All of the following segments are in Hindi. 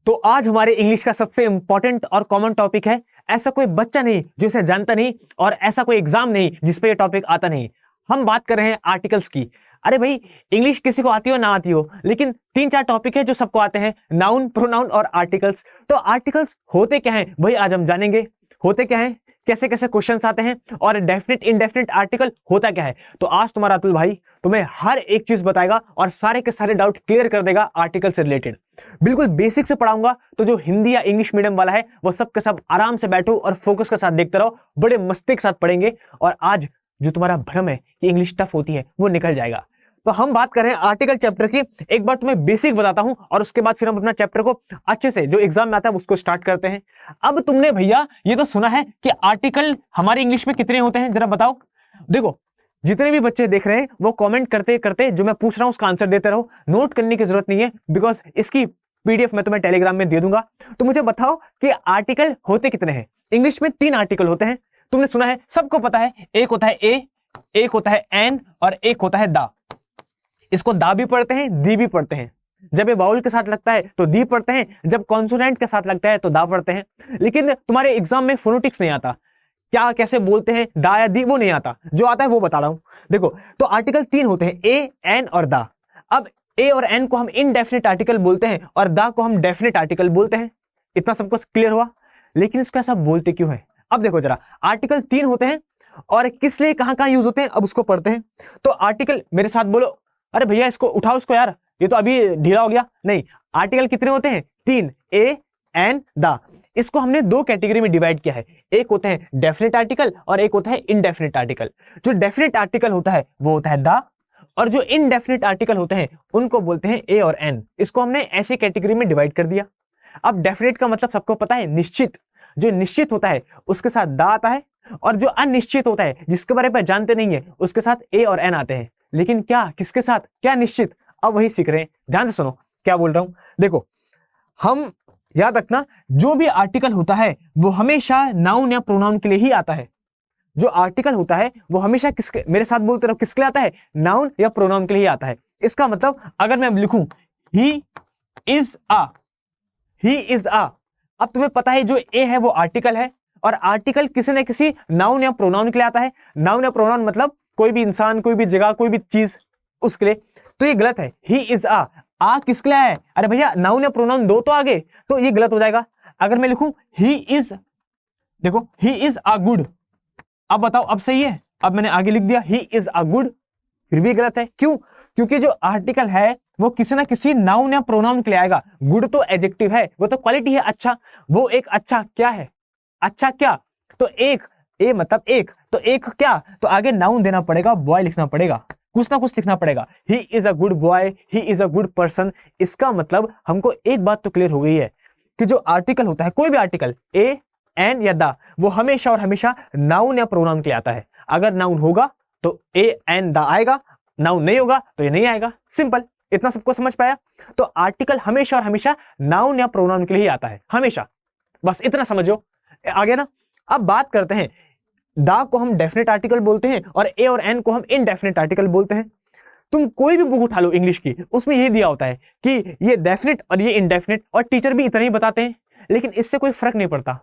तो आज हमारे इंग्लिश का सबसे इंपॉर्टेंट और कॉमन टॉपिक है, ऐसा कोई बच्चा नहीं जो इसे जानता नहीं और ऐसा कोई एग्जाम नहीं जिसपे ये टॉपिक आता नहीं। हम बात कर रहे हैं आर्टिकल्स की। अरे भाई, इंग्लिश किसी को आती हो ना आती हो, लेकिन 3-4 टॉपिक है जो सबको आते हैं, नाउन, प्रोनाउन और आर्टिकल्स। तो आर्टिकल्स होते क्या हैं भाई, आज हम जानेंगे होते क्या हैं, कैसे कैसे क्वेश्चंस आते हैं और डेफिनेट इनडेफिनेट आर्टिकल होता क्या है। तो आज तुम्हारा अतुल भाई तुम्हें हर एक चीज बताएगा और सारे के सारे डाउट क्लियर कर देगा आर्टिकल से रिलेटेड। बिल्कुल बेसिक से पढ़ाऊंगा, तो जो हिंदी या इंग्लिश मीडियम वाला है वो सब के सब आराम से बैठो और फोकस के साथ देखते रहो, बड़े मस्ती के साथ पढ़ेंगे और आज जो तुम्हारा भ्रम है कि इंग्लिश टफ होती है वो निकल जाएगा। तो हम बात कर रहे हैं आर्टिकल चैप्टर की। एक बार तुम्हें बेसिक बताता हूं और उसके बाद फिर हम अपना चैप्टर को अच्छे से जो एग्जाम में आता है उसको स्टार्ट करते हैं। अब तुमने भैया ये तो सुना है कि आर्टिकल हमारे इंग्लिश में कितने होते हैं, जरा बताओ। देखो, जितने भी बच्चे देख रहे हैं वो कमेंट करते करते जो मैं पूछ रहा हूं उसका आंसर देते रहो, नोट करने की जरूरत नहीं है, बिकॉज इसकी पीडीएफ मैं तुम्हें टेलीग्राम में दे दूंगा। तो मुझे बताओ कि आर्टिकल होते कितने हैं। इंग्लिश में 3 आर्टिकल होते हैं, तुमने सुना है, सबको पता है। एक होता है ए, एक होता है एन और एक होता है दा। इसको दा भी पढ़ते हैं, दी भी पढ़ते हैं। जब ये वाउल के साथ लगता है तो दी पढ़ते हैं, जब कॉन्सोनेंट के साथ लगता है तो दा पढ़ते हैं। लेकिन तुम्हारे एग्जाम में फोनेटिक्स नहीं आता, क्या कैसे बोलते हैं दा या दी, वो नहीं आता। जो आता है वो बता रहा हूं। देखो, तो आर्टिकल 3 होते हैं, ए, एन और दा। अब ए और एन को हम इनडेफिनिट आर्टिकल बोलते हैं और दा को हम डेफिनिट आर्टिकल बोलते हैं। इतना सबको क्लियर हुआ। लेकिन इसको ऐसा बोलते क्यों है? अब देखो जरा, आर्टिकल 3 होते हैं और किस लिए कहां कहां यूज होते हैं, अब उसको पढ़ते हैं। तो आर्टिकल, मेरे साथ बोलो, अरे भैया इसको उठाओ, इसको यार, ये तो अभी ढीला हो गया। नहीं, आर्टिकल कितने होते हैं? 3, ए, एन, दा। इसको हमने 2 कैटेगरी में डिवाइड किया है। एक होता है डेफिनेट आर्टिकल और एक होता है इनडेफिनेट आर्टिकल। जो डेफिनेट आर्टिकल होता है वो होता है दा, और जो इनडेफिनेट आर्टिकल होते हैं उनको बोलते हैं ए और एन। इसको हमने ऐसी कैटेगरी में डिवाइड कर दिया। अब डेफिनेट का मतलब सबको पता है, निश्चित। जो निश्चित होता है उसके साथ दा आता है, और जो अनिश्चित होता है जिसके बारे में जानते नहीं है उसके साथ ए और एन आते हैं। लेकिन क्या, किसके साथ, क्या निश्चित, अब वही सीख रहे हैं। ध्यान से सुनो क्या बोल रहा हूं। देखो, हम याद रखना, जो भी आर्टिकल होता है वो हमेशा नाउन या प्रोनाउन के लिए ही आता है। जो आर्टिकल होता है वो हमेशा किसके, मेरे साथ बोलते रहो, किसके लिए आता है? नाउन या प्रोनाउन के लिए आता है। इसका मतलब अगर मैं लिखूं he is uh, he is आ, अब तुम्हें पता है जो ए है वो आर्टिकल है, और आर्टिकल किसी न किसी नाउन या प्रोनाउन के लिए आता है। नाउन या प्रोनाउन मतलब कोई भी इंसान, कोई भी जगह, कोई भी चीज, उसके लिए। तो ये गलत है। ही इज आ किसके लिए है? अरे भैया, नाउन या प्रोनाउन दो तो आगे, तो ये गलत हो जाएगा। अगर मैं लिखूं ही इज, देखो, ही इज अ गुड, अब बताओ अब सही है? अब मैंने आगे लिख दिया ही इज अ गुड, फिर भी गलत है। क्यों? क्योंकि जो आर्टिकल है वो किसी ना किसी नाउन या प्रोनाउन के लिए आएगा। गुड तो एडजेक्टिव है, वो तो क्वालिटी है। अच्छा, वो एक अच्छा क्या है? अच्छा क्या? तो एक, ए मतलब एक, तो एक क्या, तो आगे नाउन देना पड़ेगा, बॉय लिखना पड़ेगा, कुछ ना कुछ लिखना पड़ेगा। ही is a good boy, he is a good person. इसका मतलब हमको एक बात तो क्लियर हो गई है कि जो आर्टिकल होता है, कोई भी आर्टिकल, ए, एन या दा, वो हमेशा और हमेशा नाउन या प्रोनाउन के लिए आता है। अगर नाउन होगा तो ए, एन, दा आएगा, नाउन नहीं होगा तो ये नहीं आएगा। सिंपल। इतना सबको समझ पाया? तो आर्टिकल हमेशा और हमेशा नाउन या प्रोनाउन के लिए ही आता है, हमेशा। बस इतना समझो, आगे ना। अब बात करते हैं, दा को हम डेफिनेट आर्टिकल बोलते हैं और ए और एन को हम इनडेफिनेट आर्टिकल बोलते हैं। तुम कोई भी बुक उठा लो इंग्लिश की, उसमें ये दिया होता है कि ये डेफिनेट और ये इनडेफिनेट, और टीचर भी इतना ही बताते हैं। लेकिन इससे कोई फर्क नहीं पड़ता,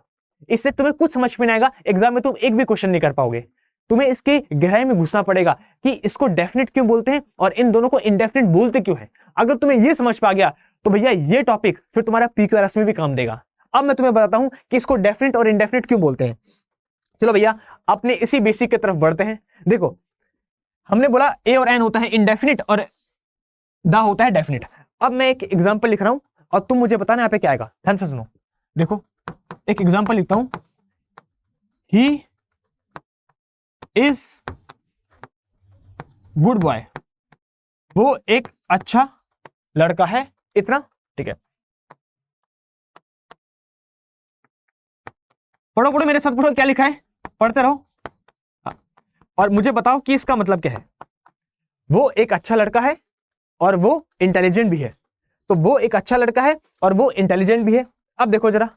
इससे तुम्हें कुछ समझ में नहीं आएगा। एग्जाम में तुम एक भी क्वेश्चन नहीं कर पाओगे। तुम्हें इसकी गहराई में घुसना पड़ेगा कि इसको डेफिनेट क्यों बोलते हैं और इन दोनों को इनडेफिनेट बोलते क्यों है। अगर तुम्हें ये समझ पा गया तो भैया ये टॉपिक फिर तुम्हारा PQRS में भी काम देगा। अब मैं तुम्हें बताता हूं कि इसको डेफिनेट और इनडेफिनेट क्यों बोलते हैं। चलो भैया, अपने इसी बेसिक की तरफ बढ़ते हैं। देखो, हमने बोला ए और एन होता है इनडेफिनेट और दा होता है डेफिनेट। अब मैं एक एग्जांपल लिख रहा हूं और तुम मुझे बताना यहाँ पे क्या आएगा। ध्यान से सुनो। देखो, एक एग्जांपल लिखता हूं, ही इज गुड बॉय, वो एक अच्छा लड़का है। इतना ठीक है। पढ़ो पढ़ो, मेरे साथ पढ़ो, क्या लिखा है, पढ़ते रहो और मुझे बताओ कि इसका मतलब क्या है। वो एक अच्छा लड़का है और वो इंटेलिजेंट भी है। तो वो एक अच्छा लड़का है और वो इंटेलिजेंट भी है। अब देखो जरा,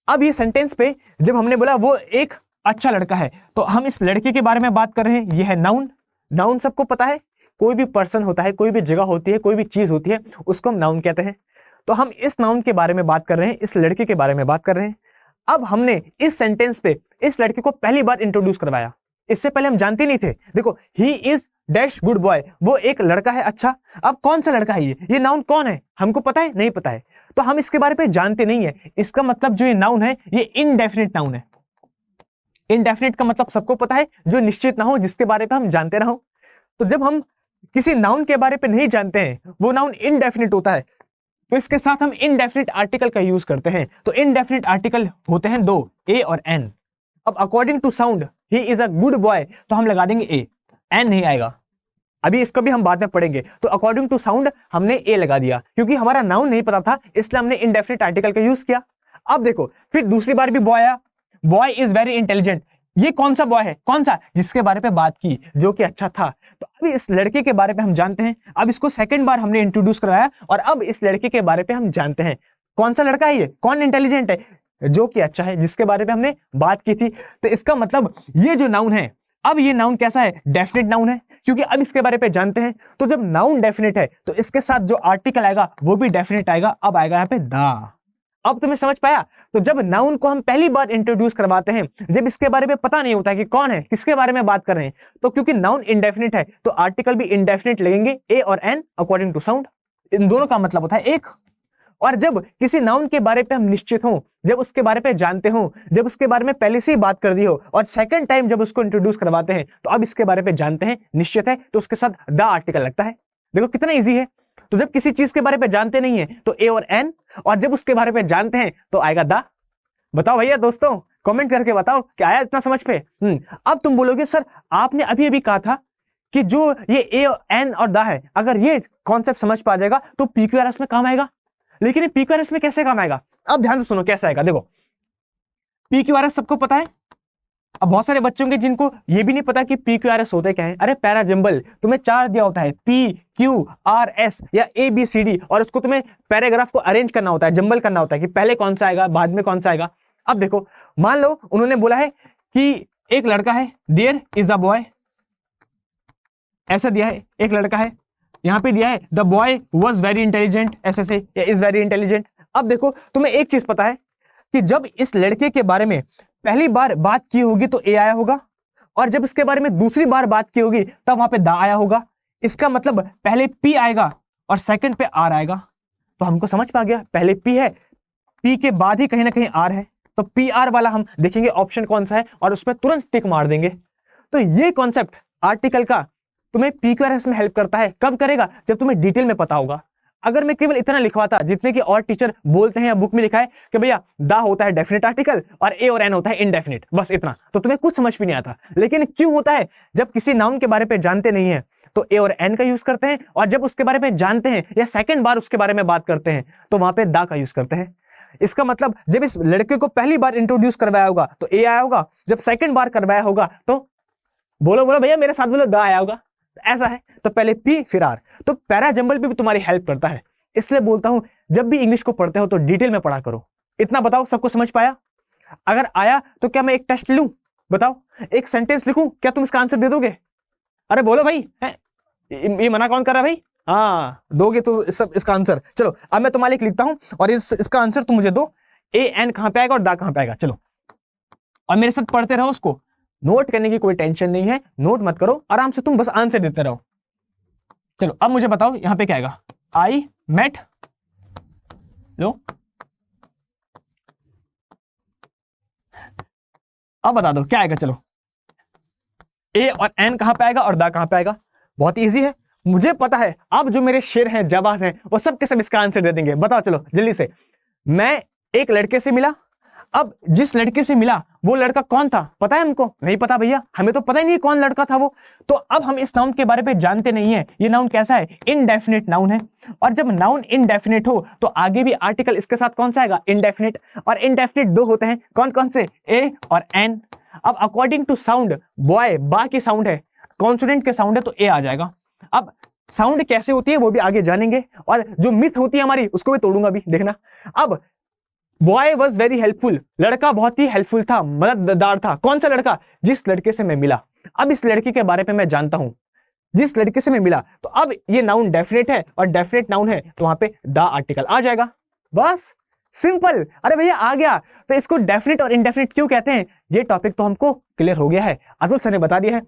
अब ये सेंटेंस पे जब हमने बोला वो एक अच्छा लड़का है, तो हम इस लड़के के बारे में बात कर रहे हैं। ये है नाउन। नाउन सबको पता है, कोई भी पर्सन होता है, कोई भी जगह होती है, कोई भी चीज होती है, उसको हम नाउन कहते हैं। तो हम इस नाउन के बारे में बात कर रहे हैं, इस लड़के के बारे में बात कर रहे हैं। अब हमने इस सेंटेंस पे इस लड़के को पहली बार इंट्रोड्यूस करवाया, इससे पहले हम जानते नहीं थे। देखो, he is dash good boy, वो एक लड़का है। अच्छा, अब कौन सा लड़का है ये नाउन कौन है हमको पता है? नहीं पता है, तो हम इसके बारे में जानते नहीं है। इसका मतलब जो ये नाउन है ये इनडेफिनिट नाउन है। इनडेफिनिट का मतलब सबको पता है, जो निश्चित ना हो, जिसके बारे में हम जानते ना हो। तो जब हम किसी नाउन के बारे में नहीं जानते हैं, वो नाउन इनडेफिनिट होता है, तो इसके साथ हम इनडेफिनिट आर्टिकल का यूज करते हैं। तो इनडेफिनिट आर्टिकल होते हैं दो, ए और एन। अब according to sound he is a good boy, तो हम लगा देंगे ए, एन नहीं आएगा। अभी इसको भी हम बाद में पढ़ेंगे। तो अकॉर्डिंग टू साउंड हमने ए लगा दिया, क्योंकि हमारा नाउन नहीं पता था, इसलिए हमने इनडेफिनिट आर्टिकल का यूज किया। अब देखो, फिर दूसरी बार भी बॉय आया, बॉय इज वेरी इंटेलिजेंट। ये कौन सा बॉय है? कौन सा? जिसके बारे में बात की, जो कि अच्छा था। तो अभी इस लड़के के बारे में हम जानते हैं। अब इसको सेकंड बार हमने इंट्रोड्यूस करवाया और अब इस लड़के के बारे में हम जानते हैं। कौन सा लड़का है ये? कौन इंटेलिजेंट है? जो कि अच्छा है, जिसके बारे में हमने बात की थी। तो इसका मतलब ये जो नाउन है, अब ये नाउन कैसा है? डेफिनेट नाउन है, क्योंकि अब इसके बारे में जानते हैं। तो जब नाउन डेफिनेट है तो इसके साथ जो आर्टिकल आएगा वो भी डेफिनेट आएगा। अब आएगा यहाँ पे द। अब तुम्हें समझ पाया? तो जब नाउन को हम पहली बार इंट्रोड्यूस करवाते हैं, जब इसके बारे में पता नहीं होता कि कौन है, किसके बारे में बात कर रहे हैं, तो क्योंकि नाउन इंडेफिनिट है तो आर्टिकल भी इंडेफिनिट लगेंगे, ए और एन अकॉर्डिंग टू साउंड। इन दोनों का मतलब होता है एक। और जब किसी नाउन के बारे पे हम निश्चित हों, जब उसके बारे पे जानते हों, जब उसके बारे में पहले से ही बात कर दी हो और सेकंड टाइम जब उसको इंट्रोड्यूस करवाते हैं, तो अब इसके बारे पे जानते हैं, निश्चित है, तो उसके साथ द आर्टिकल लगता है। देखो कितना इजी है। तो जब किसी चीज के बारे में जानते नहीं है तो ए और एन, और जब उसके बारे में जानते हैं तो आएगा द। बताओ भैया दोस्तों, कमेंट करके बताओ क्या आया इतना समझ पे। अब तुम बोलोगे सर आपने अभी अभी कहा था कि जो ये ए एन और द है, अगर ये कॉन्सेप्ट समझ पा जाएगा तो पीक्यूआरएस में काम आएगा। लेकिन ये पीक्यूआरएस में कैसे काम आएगा? अब ध्यान से सुनो कैसे आएगा। देखो, पीक्यूआरएस सबको पता है। अब बहुत सारे बच्चों के जिनको ये भी नहीं पता कि पीक्यूआरएस होता है क्या है। अरे पैरा जंबल तुम्हें 4 दिया होता है, पी क्यू आर एस या ए बी सी डी, और उसको तुम्हें पैराग्राफ को अरेंज करना होता है, जंबल करना होता है कि पहले कौन सा आएगा, बाद में कौन सा आएगा। अब देखो, मान लो उन्होंने बोला है कि एक लड़का है, देयर इज अ बॉय, ऐसा दिया है, एक लड़का है। यहां पे दिया है the boy was very intelligent, ऐसे से, या इज वेरी इंटेलिजेंट। अब देखो, तुम्हें एक चीज पता है कि जब इस लड़के के बारे में पहली बार बात की होगी तो ए आया होगा, और जब इसके बारे में दूसरी बार बात की होगी तब वहां पे द आया होगा। इसका मतलब पहले पी आएगा और सेकंड पे आर आएगा। तो हमको समझ पा गया, पहले पी है, पी के बाद ही कहीं ना कहीं आर है, तो पी आर वाला हम देखेंगे ऑप्शन कौन सा है और उसमें तुरंत टिक मार देंगे। तो ये कॉन्सेप्ट आर्टिकल का तुम्हें पीक्यूआरएस में हेल्प करता है। कब करेगा? जब तुम्हें डिटेल में पता होगा। अगर मैं केवल इतना लिखवाता जितने की और टीचर बोलते हैं या बुक में लिखा है कि भैया द होता है डेफिनेट आर्टिकल और ए और एन होता है इनडेफिनेट, बस इतना, तो तुम्हें कुछ समझ भी नहीं आता। लेकिन क्यों होता है? जब किसी नाउन के बारे में जानते नहीं है तो ए और एन का यूज करते हैं, और जब उसके बारे में जानते हैं या सेकंड बार उसके बारे में बात करते हैं तो वहां पे द का यूज करते हैं। इसका मतलब जब इस लड़के को पहली बार इंट्रोड्यूस करवाया होगा तो ए आया होगा, जब सेकंड बार करवाया होगा तो बोलो बोलो भैया मेरे साथ बोलो, द आया होगा। ऐसा है, तो पहले पी फिर आर। तो पैरा जंबल भी तुम्हारी हेल्प करता है। इसलिए बोलता हूं जब भी इंग्लिश को पढ़ते हो तो डिटेल में पढ़ा करो। इतना बताओ, सबको समझ पाया? अगर आया तो क्या मैं एक टेस्ट लूं? बताओ, एक सेंटेंस लिखूं, क्या तुम इसका आंसर दे दोगे? अरे बोलो भाई, ये मना कौन कर रहा है भाई? हाँ दोगे तो सब इसका आंसर। चलो अब मैं तुम्हारे लिए लिखता हूं और इसका आंसर तुम मुझे दो। ए एन कहां पे आएगा और दा कहां पे आएगा? चलो, और मेरे साथ पढ़ते रहो। उसको नोट करने की कोई टेंशन नहीं है, नोट मत करो, आराम से तुम बस आंसर देते रहो। चलो अब मुझे बताओ यहां पे क्या आएगा? आई मेट, लो अब बता दो क्या आएगा। चलो, ए और एन कहां पे आएगा और दा कहां पे आएगा? बहुत इजी है, मुझे पता है। अब जो मेरे शेर हैं, जवाब हैं, वो सब के सब इसका आंसर दे देंगे। बताओ चलो जल्दी से। मैं एक लड़के से मिला, अब जिस लड़के से मिला वो लड़का कौन था? पता है हमको? नहीं पता भैया, हमें तो पता ही नहीं कौन लड़का था वो। तो अब हम इस नाउन के बारे में जानते नहीं है। ये नाउन कैसा है? इनडेफिनिट नाउन है, और जब नाउन इनडेफिनिट हो तो आगे भी आर्टिकल इसके साथ कौन सा आएगा? इनडेफिनिट। और इनडेफिनिट दो होते हैं, कौन कौन से? ए और एन। अब अकॉर्डिंग टू साउंड, बॉय बा की साउंड है, कॉन्सोनेंट के साउंड है तो ए आ जाएगा। अब साउंड कैसे होती है वो भी आगे जानेंगे, और जो मिथ होती है हमारी उसको भी तोड़ूंगा भी, देखना। अब बॉय वॉज वेरी हेल्पफुल, लड़का बहुत ही हेल्पफुल था, मददगार था। कौन सा लड़का? जिस लड़के से मैं मिला। अब इस लड़के के बारे में मैं जानता हूं, जिस लड़के से मैं मिला, तो अब ये नाउन डेफिनेट है, और डेफिनेट नाउन है तो वहां पे द आर्टिकल आ जाएगा। बस सिंपल। अरे भैया आ गया। तो इसको डेफिनेट और इनडेफिनेट क्यों कहते हैं, ये टॉपिक तो हमको क्लियर हो गया है, अतुल सर ने बता दिया है।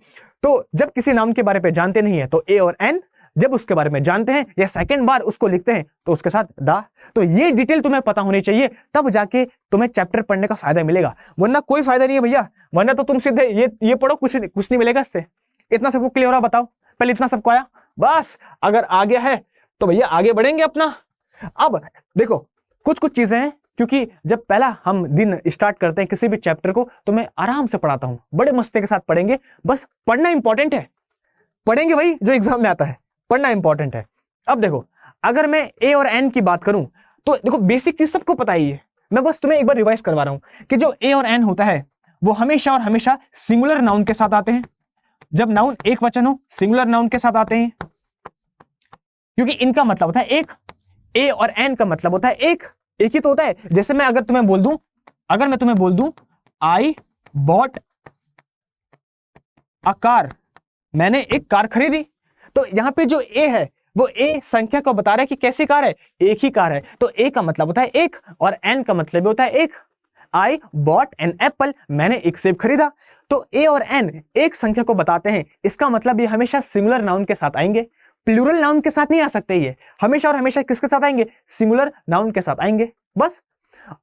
तो जब किसी नाउन के बारे में जानते नहीं है तो ए और एन, जब उसके बारे में जानते हैं या सेकंड बार उसको लिखते हैं तो उसके साथ दा। तो ये डिटेल तुम्हें पता होनी चाहिए, तब जाके तुम्हें चैप्टर पढ़ने का फायदा मिलेगा, वरना कोई फायदा नहीं है भैया। वरना तो तुम सीधे ये पढ़ो, कुछ नहीं मिलेगा इससे। इतना सबको क्लियर हो रहा, बताओ पहले इतना सबको आया, बस अगर आ गया है तो भैया आगे बढ़ेंगे अपना। अब देखो कुछ चीजें हैं, क्योंकि जब पहला हम दिन स्टार्ट करते हैं किसी भी चैप्टर को तो मैं आराम से पढ़ाता हूं, बड़े मस्ती के साथ पढ़ेंगे, बस पढ़ना इंपॉर्टेंट है, पढ़ेंगे भाई जो एग्जाम में आता है, पढ़ना इंपॉर्टेंट है। अब देखो अगर मैं ए और एन की बात करूं तो देखो बेसिक चीज सबको पता ही है, मैं बस तुम्हें एक बार रिवाइज करवा रहा हूं कि जो ए और एन होता है वो हमेशा और हमेशा सिंगुलर नाउन के साथ आते हैं। जब नाउन एक वचन हो सिंगुलर नाउन के साथ आते हैं, क्योंकि इनका मतलब होता है एक, ए और एन का मतलब होता है एक ही तो होता है। जैसे मैं अगर तुम्हें बोल दूं आई बॉट अ कार, मैंने एक कार खरीदी, तो यहां पे जो ए है वो ए संख्या को बता रहा है कि कैसी कार है, एक ही कार है, तो ए का मतलब होता है एक और एन का मतलब भी होता है एक। आई बॉट एन एप्पल, मैंने एक सेब खरीदा, तो ए और एन एक संख्या को बताते हैं, इसका मतलब ये हमेशा सिंगुलर नाउन के साथ आएंगे, प्लूरल नाउन के साथ नहीं आ सकते, ये हमेशा और हमेशा किसके साथ आएंगे, सिंगुलर नाउन के साथ आएंगे, बस।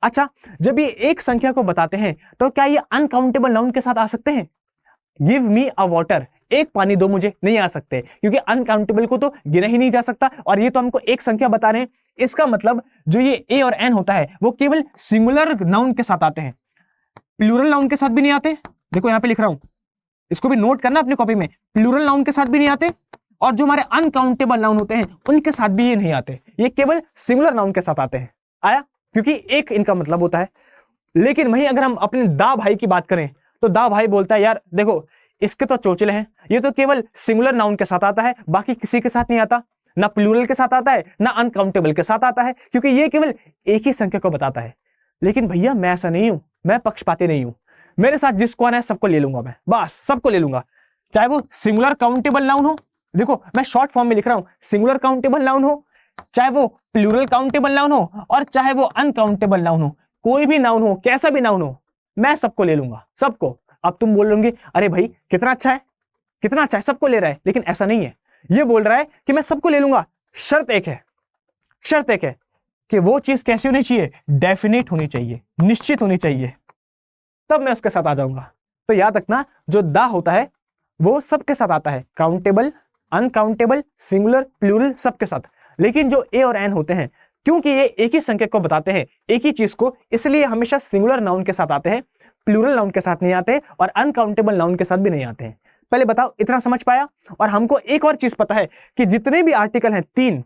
अच्छा जब ये एक संख्या को बताते हैं तो क्या ये अनकाउंटेबल नाउन के साथ आ सकते हैं, गिव मी अ वाटर, एक पानी दो मुझे, नहीं आ सकते, क्योंकि अनकाउंटेबल को तो गिना ही नहीं जा सकता, और ये तो हमको एक संख्या बता रहे हैं, इसका मतलब जो ये ए और एन होता है वो केवल सिंगुलर नाउन के साथ आते हैं, प्लूरल नाउन के साथ भी नहीं आते। देखो यहां पे लिख रहा हूं, इसको भी नोट करना अपनी कॉपी में, प्लूरल नाउन के साथ भी नहीं आते, और जो हमारे अनकाउंटेबल नाउन होते हैं उनके साथ भी ये नहीं आते, ये केवल सिंगुलर नाउन के साथ आते हैं। आया, क्योंकि एक इनका मतलब होता है। लेकिन वहीं अगर हम अपने दा भाई की बात करें तो दा भाई बोलता है यार देखो इसके तो चोचले हैं, ये तो केवल सिंगुलर नाउन के साथ आता है, बाकी किसी के साथ नहीं आता, ना प्लूरल के साथ आता है ना अनकाउंटेबल के साथ आता है, क्योंकि ये केवल एक ही संख्या को बताता है। लेकिन भैया मैं ऐसा नहीं हूं, मैं पक्षपाती नहीं हूं, मेरे साथ जिसको आना है सबको ले लूंगा मैं, बस सबको ले लूंगा, चाहे वो सिंगुलर काउंटेबल नाउन हो, देखो मैं शॉर्ट फॉर्म में लिख रहा हूं, सिंगुलर काउंटेबल नाउन हो, चाहे वो प्लूरल काउंटेबल नाउन हो, और चाहे वो अनकाउंटेबल नाउन हो, कोई भी नाउन हो, कैसा भी नाउन हो, मैं सबको ले लूंगा, सबको। अब तुम बोल लोगे अरे भाई कितना अच्छा है, कितना अच्छा है, सबको ले रहा है, लेकिन ऐसा नहीं है, ये बोल रहा है कि मैं सबको ले लूंगा, शर्त एक है कि वो चीज कैसी होनी चाहिए, डेफिनेट होनी चाहिए, निश्चित होनी चाहिए, तब मैं उसके साथ आ जाऊंगा। तो याद रखना जो दा होता है वो सबके साथ आता है, काउंटेबल, अनकाउंटेबल, सिंगुलर, प्लूरल, सबके साथ। लेकिन जो ए और एन होते हैं, क्योंकि ये एक ही संख्या को बताते हैं, एक ही चीज को, इसलिए हमेशा सिंगुलर नाउन के साथ आते हैं, प्लूरल नाउन के साथ नहीं आते, और अनकाउंटेबल नाउन के साथ भी नहीं आते हैं। पहले बताओ इतना समझ पाया? और हमको एक और चीज पता है कि जितने भी आर्टिकल हैं तीन,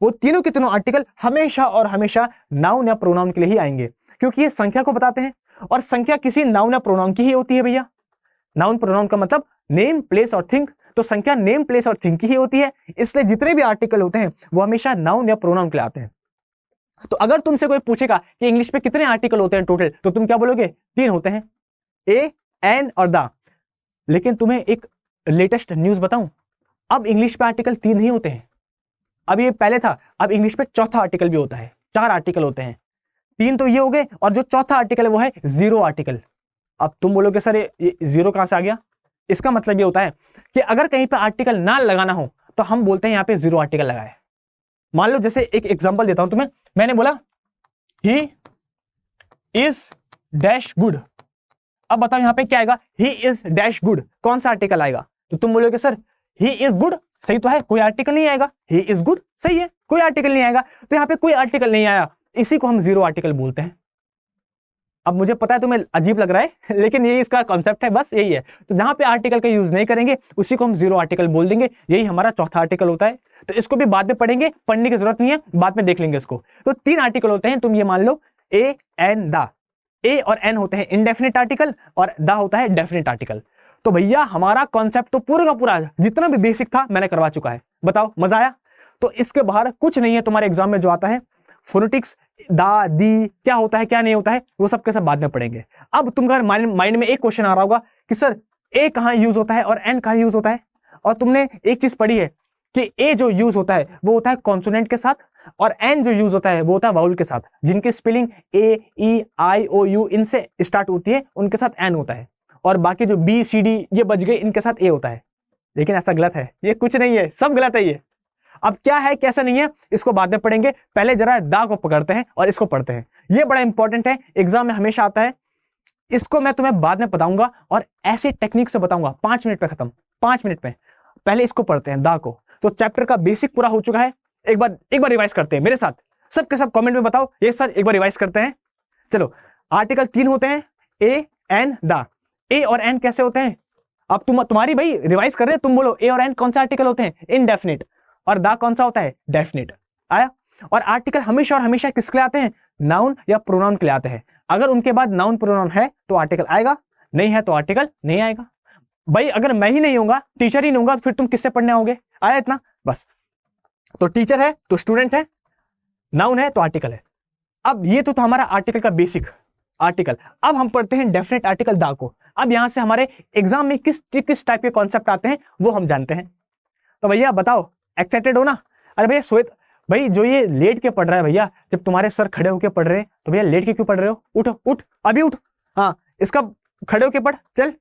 वो तीनों के तीनों आर्टिकल हमेशा और हमेशा नाउन या प्रोनाउन के लिए ही आएंगे, क्योंकि ये संख्या को बताते हैं, और संख्या किसी नाउन या प्रोनाउन की ही होती है भैया। नाउन प्रोनाउन का मतलब नेम, प्लेस और थिंग, तो संख्या नेम, प्लेस और थिंग की ही होती है, इसलिए जितने भी आर्टिकल होते हैं वो हमेशा नाउन या प्रोनाउन के लिए आते हैं। तो अगर तुमसे कोई पूछेगा कि इंग्लिश में कितने आर्टिकल होते हैं टोटल, तो तुम क्या बोलोगे? तीन होते हैं, ए, एन और दा। लेकिन तुम्हें एक लेटेस्ट न्यूज बताऊं, अब इंग्लिश पे आर्टिकल तीन नहीं होते हैं, अब ये पहले था, अब इंग्लिश पे चौथा आर्टिकल भी होता है, 4 आर्टिकल होते हैं। तीन तो ये हो गए, और जो चौथा आर्टिकल है वो है जीरो आर्टिकल। अब तुम बोलोगे सर ये जीरो कहां से आ गया? इसका मतलब ये होता है कि अगर कहीं पे आर्टिकल ना लगाना हो तो हम बोलते हैं यहां पे जीरो आर्टिकल लगाए। मान लो जैसे एक एग्जांपल देता हूं तुम्हें, मैंने बोला ही इज डैश गुड, अब बताओ यहां पे क्या आएगा? ही इज डैश गुड, कौन सा आर्टिकल आएगा? तो तुम बोलोगे सर ही इज गुड सही तो है, कोई आर्टिकल नहीं आएगा, ही इज गुड सही है, कोई आर्टिकल नहीं आएगा, तो यहां पे कोई आर्टिकल नहीं आया, इसी को हम जीरो आर्टिकल बोलते हैं। अब मुझे पता है तुम्हें अजीब लग रहा है, लेकिन यही इसका कॉन्सेप्ट है, बस यही है। तो जहां पे आर्टिकल का यूज नहीं करेंगे उसी को हम जीरो आर्टिकल बोल देंगे, यही हमारा चौथा आर्टिकल होता है। तो इसको भी बाद में पढ़ेंगे, पढ़ने की जरूरत नहीं है, बाद में देख लेंगे इसको। तो 3 आर्टिकल होते हैं, तुम ये मान लो, ए, एन, दा। ए और एन होते हैं इनडेफिनिट आर्टिकल, और दा होता है डेफिनिट आर्टिकल। तो भैया हमारा कॉन्सेप्ट तो पूरा का पूरा जितना भी बेसिक था मैंने करवा चुका है। बताओ मजा आया? तो इसके बाहर कुछ नहीं है तुम्हारे एग्जाम में जो आता है, फोनेटिक्स, दा, दी, क्या होता है क्या नहीं होता है, वो सब के सब बाद में पढ़ेंगे। अब तुम्हारे माइंड में एक क्वेश्चन आ रहा होगा कि सर ए कहां यूज होता है और एन कहां यूज होता है, और तुमने एक चीज पढ़ी है कि ए जो यूज होता है वो होता है कॉन्सोनेंट के साथ, और एन जो यूज होता है वो होता है वाउल के साथ, जिनकी spelling A, E, I, O, U इनसे स्टार्ट होती है, उनके साथ एन होता है, और बाकी जो बी, सी, डी ये बच गए, इनके साथ ए होता है। लेकिन ऐसा गलत है, ये कुछ नहीं है, सब गलत है ये। अब क्या है कैसा नहीं है इसको बाद में पढ़ेंगे, पहले जरा दा को पकड़ते हैं और इसको पढ़ते हैं। ये बड़ा इंपॉर्टेंट है, एग्जाम में हमेशा आता है, इसको मैं तुम्हें बाद में बताऊंगा और ऐसे टेक्निक से बताऊंगा, 5 मिनट पे खत्म, 5 मिनट में। पहले इसको पढ़ते हैं, दा को। तो चैप्टर का बेसिक पूरा हो चुका है, एक बार रिवाइज करते हैं मेरे साथ, सबके सब कमेंट में बताओ ये सर एक बार रिवाइज करते हैं। चलो, आर्टिकल 3 होते हैं, ए, एन, दा। ए और एन कैसे होते हैं? अब तुम्हारी भाई रिवाइज कर रहे हैं, तुम बोलो ए और एन कौन से आर्टिकल होते हैं? इनडेफिनिट। और दा कौन सा होता है? डेफिनिट। आया? और आर्टिकल हमेशा और हमेशा किसके लिए आते हैं? नाउन या प्रोनाउन के लिए आते हैं। अगर उनके बाद नाउन प्रोनाउन है तो आर्टिकल आएगा, नहीं है तो आर्टिकल नहीं आएगा। भाई अगर मैं ही नहीं होऊंगा, टीचर ही नहीं होऊंगा, तो फिर तुम किससे पढ़ने आओगे? आया इतना? बस। तो टीचर है तो स्टूडेंट है, नाउन है तो आर्टिकल है। अब ये तो हमारा आर्टिकल का बेसिक आर्टिकल। अब हम पढ़ते हैं डेफिनेट आर्टिकल दा को। अब यहां से हमारे एग्जाम में किस किस टाइप के कॉन्सेप्ट आते हैं वो हम जानते हैं। तो भैया बताओ, एक्साइटेड हो ना? अरे भैया श्वेत भाई, जो ये लेट के पढ़ रहा है भैया, जब तुम्हारे सर खड़े होके पढ़ रहे हैं तो भैया लेट के क्यों पढ़ रहे हो? उठो, उठ, अभी उठ। हाँ, इसका खड़े होके पढ़, चल।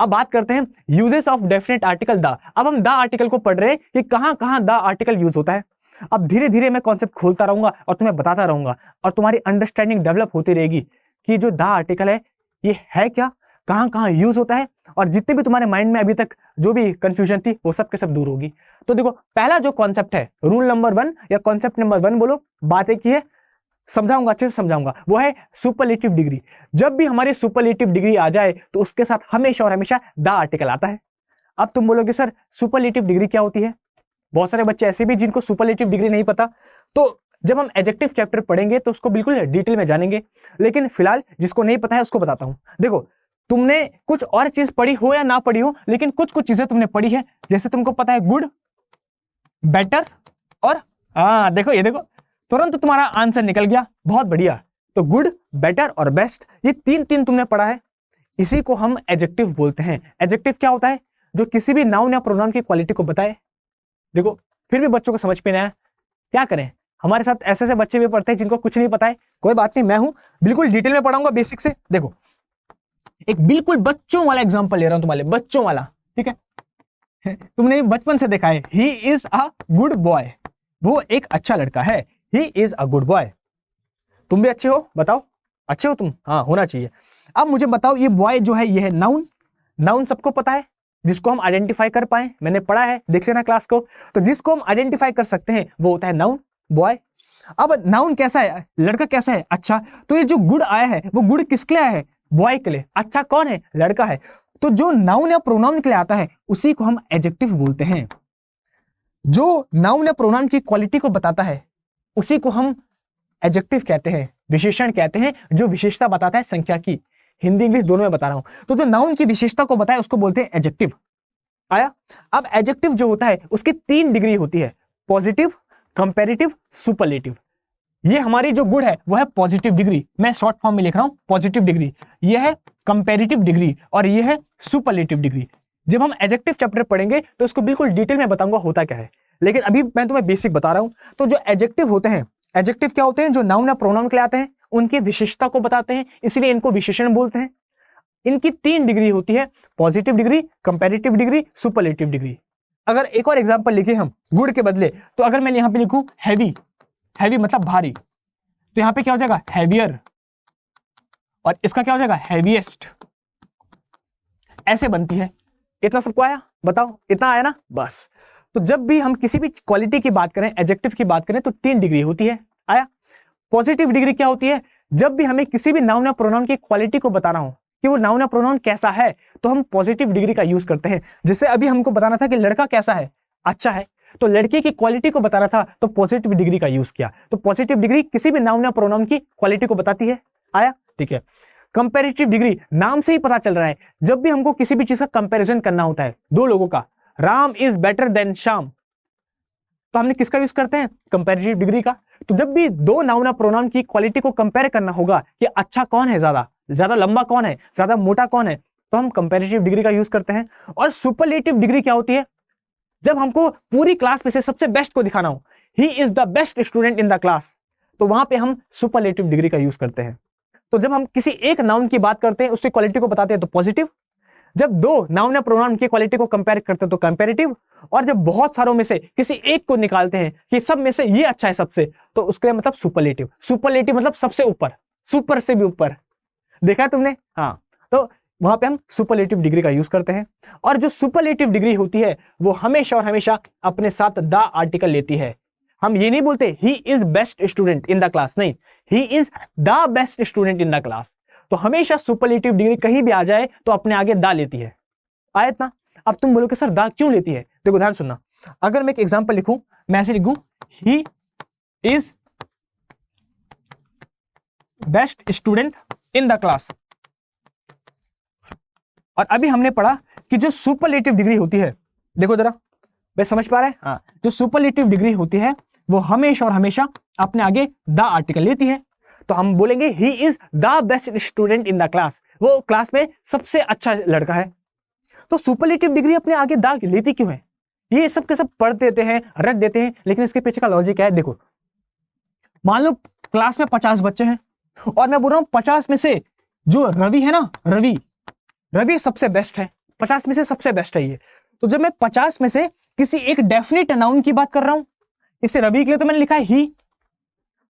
अब बात करते हैं यूजेस ऑफ डेफिनेट आर्टिकल दा। अब हम दा आर्टिकल को पढ़ रहे हैं कि कहां कहां दा आर्टिकल यूज होता है। अब धीरे धीरे मैं कॉन्सेप्ट खोलता रहूंगा और तुम्हें बताता रहूंगा, और तुम्हारी अंडरस्टैंडिंग डेवलप होती रहेगी कि जो दा आर्टिकल है ये है क्या, कहां कहां यूज होता है, और जितने भी तुम्हारे माइंड में अभी तक जो भी कंफ्यूजन थी वो सब के सब दूर होगी। तो देखो, पहला जो कॉन्सेप्ट है, रूल नंबर 1 या कॉन्सेप्ट नंबर 1 बोलो, बात एक ही है, समझाऊंगा, अच्छे से समझाऊंगा, वो है सुपरलेटिव डिग्री। जब भी हमारी सुपरलेटिव डिग्री आ जाए तो उसके साथ हमेशा और हमेशा दा आर्टिकल आता है। अब तुम बोलोगे सर सुपरलेटिव डिग्री क्या होती है? बहुत सारे बच्चे ऐसे भी जिनको सुपरलेटिव डिग्री नहीं पता। तो जब हम एडजेक्टिव चैप्टर पढ़ेंगे तो उसको बिल्कुल डिटेल में जानेंगे, लेकिन फिलहाल जिसको नहीं पता है उसको बताता हूं। देखो, तुमने कुछ और चीज पढ़ी हो या ना पढ़ी हो, लेकिन कुछ कुछ चीजें तुमने पढ़ी है। जैसे तुमको पता है गुड, बेटर और देखो, ये देखो, तुरंत तुम्हारा आंसर निकल गया, बहुत बढ़िया। तो गुड, बेटर और बेस्ट, ये तीन तुमने पढ़ा है। इसी को हम एडजेक्टिव बोलते हैं। एडजेक्टिव क्या होता है? जो किसी भी नाउन या प्रोनाउन की क्वालिटी को बताए। देखो, फिर भी बच्चों को समझ पे नहीं आया, क्या करें? हमारे साथ ऐसे ऐसे बच्चे भी पढ़ते हैं जिनको कुछ नहीं पता है। कोई बात नहीं, मैं हूं, बिल्कुल डिटेल में पढ़ाऊंगा बेसिक से। देखो, एक बिल्कुल बच्चों वाला एग्जांपल ले रहा हूं तुम्हारे, बच्चों वाला, ठीक है? तुमने बचपन से देखा है, ही इज अ गुड बॉय, वो एक अच्छा लड़का है, ही इज अ गुड बॉय। तुम भी अच्छे हो? बताओ, अच्छे हो तुम? हाँ, होना चाहिए। अब मुझे बताओ, ये बॉय जो है ये है नाउन। नाउन सबको पता है, जिसको हम आइडेंटिफाई कर पाए, मैंने पढ़ा है, देख लेना क्लास को। तो जिसको हम आइडेंटिफाई कर सकते हैं वो होता है नाउन, बॉय। अब नाउन कैसा है? लड़का कैसा है? अच्छा। तो ये जो गुड आया है वो गुड किसके लिए आया है? बॉय के लिए। अच्छा कौन है? लड़का है। तो जो नाउन या प्रोनाउन के लिए आता है उसी को हम एडजेक्टिव बोलते हैं। जो नाउन या प्रोनाउन की क्वालिटी को बताता है उसी को हम एडजेक्टिव कहते हैं, विशेषण कहते हैं, जो विशेषता बताता है संख्या की। हिंदी इंग्लिश दोनों में बता रहा हूं। तो जो नाउन की विशेषता को बताए उसको बोलते हैं एडजेक्टिव। आया? अब एडजेक्टिव जो होता है उसकी 3 डिग्री होती है, पॉजिटिव, कंपैरेटिव, सुपरलेटिव। ये हमारी जो गुड है वो है पॉजिटिव डिग्री, मैं शॉर्ट फॉर्म में लिख रहा हूं, पॉजिटिव डिग्री। ये है कंपैरेटिव डिग्री और ये है सुपरलेटिव डिग्री। जब हम एडजेक्टिव चैप्टर पढ़ेंगे तो इसको बिल्कुल डिटेल में बताऊंगा होता क्या है, लेकिन अभी मैं तुम्हें बेसिक बता रहा हूं। तो जो एडजेक्टिव होते हैं, एडजेक्टिव क्या होते हैं? जो नाउन या प्रोनाउन के लिए आते हैं, उनकी विशेषता को बताते हैं, इसलिए इनको विशेषण बोलते हैं। इनकी 3 डिग्री होती है, positive degree, comparative degree, superlative degree. अगर एक और एग्जांपल लिखे हम गुड के बदले, तो अगर मैं यहां पे लिखूं हैवी, हैवी मतलब भारी, तो यहां पे क्या हो जाएगा? हैवियर। और इसका क्या हो जाएगा? हैवीएस्ट। ऐसे बनती है। इतना सबको आया? बताओ, इतना आया ना? बस। तो जब भी हम किसी भी क्वालिटी की बात करें, एडजेक्टिव की बात करें, तो 3 डिग्री होती है। आया? पॉजिटिव डिग्री क्या होती है? जब भी हमें किसी भी नाउन या प्रोनाउन की क्वालिटी को बताना हो कि वो नाउन या प्रोनाउन कैसा है, तो हम पॉजिटिव डिग्री का यूज करते हैं। जैसे अभी हमको बताना था कि लड़का कैसा है, अच्छा है, तो लड़के की क्वालिटी को बताना था तो पॉजिटिव डिग्री का यूज किया। तो पॉजिटिव डिग्री किसी भी नाउन या प्रोनाउन की क्वालिटी को बताती है। आया? ठीक है। कंपैरेटिव डिग्री, नाम से ही पता चल रहा है, जब भी हमको किसी भी चीज का कंपैरिजन करना होता है, दो लोगों का, Ram is better than Shyam, तो हमने किसका यूज करते हैं? कंपैरेटिव डिग्री का। तो जब भी दो नाउन या प्रोनाउन की क्वालिटी को कंपेयर करना होगा कि अच्छा कौन है, ज्यादा लंबा कौन है, ज्यादा मोटा कौन है, तो हम कंपैरेटिव डिग्री का यूज करते हैं। और सुपरलेटिव डिग्री क्या होती है? जब हमको पूरी क्लास में से सबसे बेस्ट को दिखाना हो, ही is the best student in the class, तो वहां पे हम सुपरलेटिव डिग्री का यूज करते हैं। तो जब हम किसी एक नाउन की बात करते हैं, उसकी क्वालिटी को बताते हैं तो पॉजिटिव, जब दो नाउन या प्रोनाउन की क्वालिटी को कंपेयर करते हैं तो कंपैरेटिव, और जब बहुत सारों में से किसी एक को निकालते हैं कि सब में से ये अच्छा है सबसे, तो उसके मतलब सुपरलेटिव। सुपरलेटिव मतलब सबसे ऊपर, सुपर से भी ऊपर, देखा है तुमने? हाँ, तो वहां पे हम सुपरलेटिव डिग्री का यूज करते हैं। और जो सुपरलेटिव डिग्री होती है वो हमेशा और हमेशा अपने साथ द आर्टिकल लेती है। हम ये नहीं बोलते he is best student in the class, नहीं, he is the best student in the class. तो हमेशा सुपरलेटिव डिग्री कहीं भी आ जाए तो अपने आगे दा लेती है। आया इतना? अब तुम बोलोगे सर दा क्यों लेती है? देखो ध्यान सुनना, अगर मैं एक एग्जांपल लिखूं, मैं ऐसे लिखूं, ही is best student in the class. और अभी हमने पढ़ा कि जो सुपरलेटिव डिग्री होती है, देखो जरा भाई समझ पा रहे हैं? हाँ, जो सुपरलेटिव डिग्री होती है वो हमेशा और हमेशा अपने आगे द आर्टिकल लेती है। तो हम बोलेंगे ही is the best student in the class, वो क्लास में सबसे अच्छा लड़का है। तो सुपरलेटिव डिग्री अपने आगे द लेती क्यों है? ये सब के सब पढ़ देते हैं, रट देते हैं, लेकिन इसके पीछे का लॉजिक क्या है? देखो, मान लो क्लास में 50 बच्चे हैं और मैं बोल रहा हूं 50 में से जो रवि है ना, रवि सबसे बेस्ट है, 50 में से सबसे बेस्ट है ये। तो जब मैं 50 में से किसी एक डेफिनेट नाउन की बात कर रहा हूं, इसे रवि के लिए तो मैंने लिखा है ही,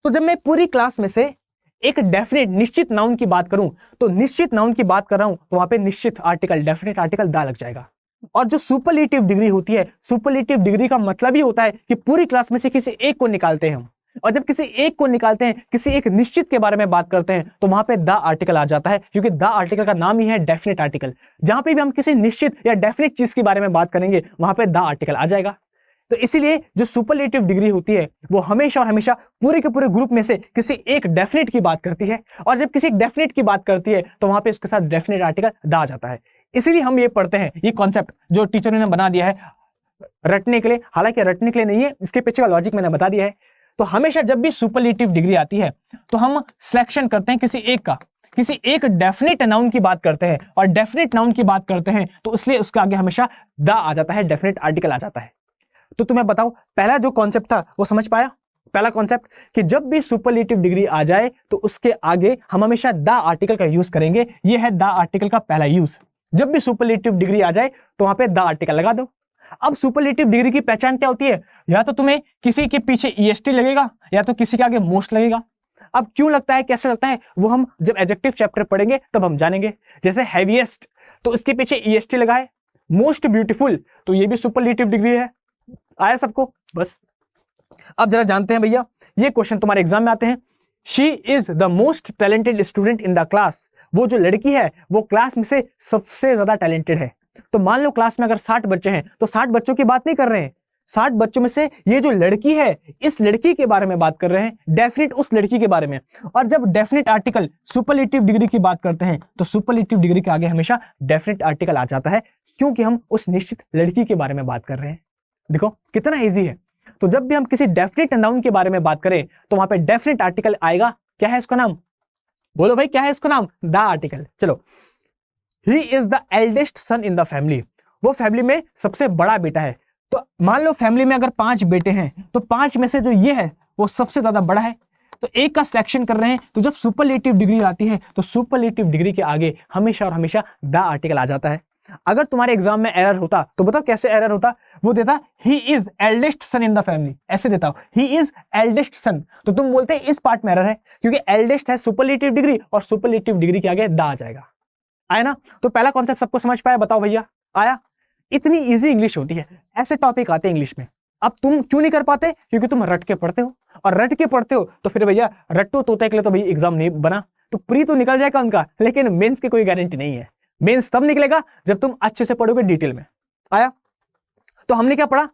तो जब मैं पूरी क्लास में से एक डेफिनेट निश्चित नाउन की बात करूं, तो निश्चित नाउन की बात कर रहा हूं तो वहां पे निश्चित आर्टिकल, डेफिनेट आर्टिकल दा लग जाएगा। और जो सुपरलेटिव डिग्री होती है, सुपरलेटिव डिग्री का मतलब ही होता है कि पूरी क्लास में से किसी एक को निकालते हैं हम, और जब किसी एक को निकालते हैं, किसी एक निश्चित के बारे में बात करते हैं, तो वहां पे द आर्टिकल आ जाता है, क्योंकि द आर्टिकल का नाम ही है डेफिनेट आर्टिकल। जहां पे भी हम किसी निश्चित या डेफिनेट चीज के बारे में बात करेंगे, वहां पे द आर्टिकल आ जाएगा। तो इसीलिए जो सुपरलेटिव डिग्री होती है वो हमेशा और हमेशा पूरे के पूरे ग्रुप में से किसी एक डेफिनेट की बात करती है, और जब किसी एक डेफिनेट की बात करती है तो वहां पे उसके साथ डेफिनेट आर्टिकल द आ जाता है। इसीलिए हम ये पढ़ते हैं, ये कॉन्सेप्ट जो टीचर ने बना दिया है रटने के लिए, हालांकि रटने के लिए नहीं है, इसके पीछे का लॉजिक मैंने बता दिया है। तो हमेशा जब भी सुपरलेटिव डिग्री आती है तो हम सिलेक्शन करते हैं किसी एक का, किसी एक डेफिनेट नाउन की बात करते हैं, और डेफिनेट नाउन की बात करते हैं तो इसलिए उसके आगे हमेशा द आ जाता है, डेफिनेट आर्टिकल आ जाता है। तो तुम्हें बताओ, पहला जो कॉन्सेप्ट था वो समझ पाया? पहला कॉन्सेप्ट कि जब भी सुपरलेटिव डिग्री आ जाए तो उसके आगे हम हमेशा द आर्टिकल का यूज करेंगे। ये है द आर्टिकल का पहला यूज। जब भी सुपरलेटिव डिग्री आ जाए तो वहां पे द आर्टिकल लगा दो। अब सुपरलेटिव डिग्री की पहचान क्या होती है? या तो तुम्हें किसी के पीछे ईएसटी लगेगा, या तो किसी के आगे मोस्ट लगेगा। अब क्यों लगता है, कैसे लगता है, वो हम जब एडजेक्टिव चैप्टर पढ़ेंगे तब हम जानेंगे। जैसे हैवीएस्ट, तो इसके पीछे ईएसटी लगा है। मोस्ट ब्यूटीफुल, तो ये भी सुपरलेटिव डिग्री है। आया सबको? बस अब जरा जानते हैं भैया, ये क्वेश्चन तुम्हारे एग्जाम में आते हैं। She is the most talented student in the class, वो जो लड़की है वो क्लास में से सबसे ज्यादा टैलेंटेड है। तो मान लो क्लास में अगर 60 बच्चे हैं तो 60 बच्चों की बात नहीं कर रहे हैं, 60 बच्चों में से ये जो लड़की है, इस लड़की के बारे में बात कर रहे हैं, डेफिनेट उस लड़की के बारे में। और जब डेफिनेट आर्टिकल सुपरलेटिव डिग्री की बात करते हैं तो सुपरलेटिव डिग्री के आगे हमेशा डेफिनेट आर्टिकल आ जाता है, क्योंकि हम उस निश्चित लड़की के बारे में बात कर रहे हैं। देखो कितना इजी है। तो जब भी हम किसी डेफिनेट नाउन के बारे में बात करें तो वहां पे डेफिनेट आर्टिकल आएगा। क्या है इसका नाम? बोलो भाई, क्या है इसका नाम? The article. चलो, he is the eldest son in the family, वो फैमिली में सबसे बड़ा बेटा है। तो मान लो फैमिली में अगर 5 बेटे हैं तो 5 में से जो ये है वो सबसे ज्यादा बड़ा है, तो एक का सिलेक्शन कर रहे हैं। तो जब सुपरलेटिव डिग्री आती है तो सुपरलेटिव डिग्री के आगे हमेशा और हमेशा द आर्टिकल आ जाता है। अगर तुम्हारे एग्जाम में एरर होता तो बताओ कैसे एरर होता? वो देता he is eldest son in the family, ऐसे देता हो, ही इज एल्डेस्ट सन, तो तुम बोलते इस पार्ट में एरर है, क्योंकि एल्डेस्ट है सुपरलेटिव डिग्री और सुपरलेटिव डिग्री के आगे द आ जाएगा। आया ना? तो पहला कॉन्सेप्ट सबको समझ पाया? बताओ भैया, आया? इतनी इजी इंग्लिश होती है, ऐसे टॉपिक आते हैं इंग्लिश में। अब तुम क्यों नहीं कर पाते? क्योंकि तुम रट के पढ़ते हो, और रट के पढ़ते हो तो फिर भैया रट्टू तोते के लिए तो भाई एग्जाम नहीं बना। तो प्री तो निकल जाएगा उनका, लेकिन मेंस की कोई गारंटी नहीं है। मेंस तब निकलेगा जब तुम अच्छे से पढ़ोगे डिटेल में। आया? तो हमने क्या पढ़ा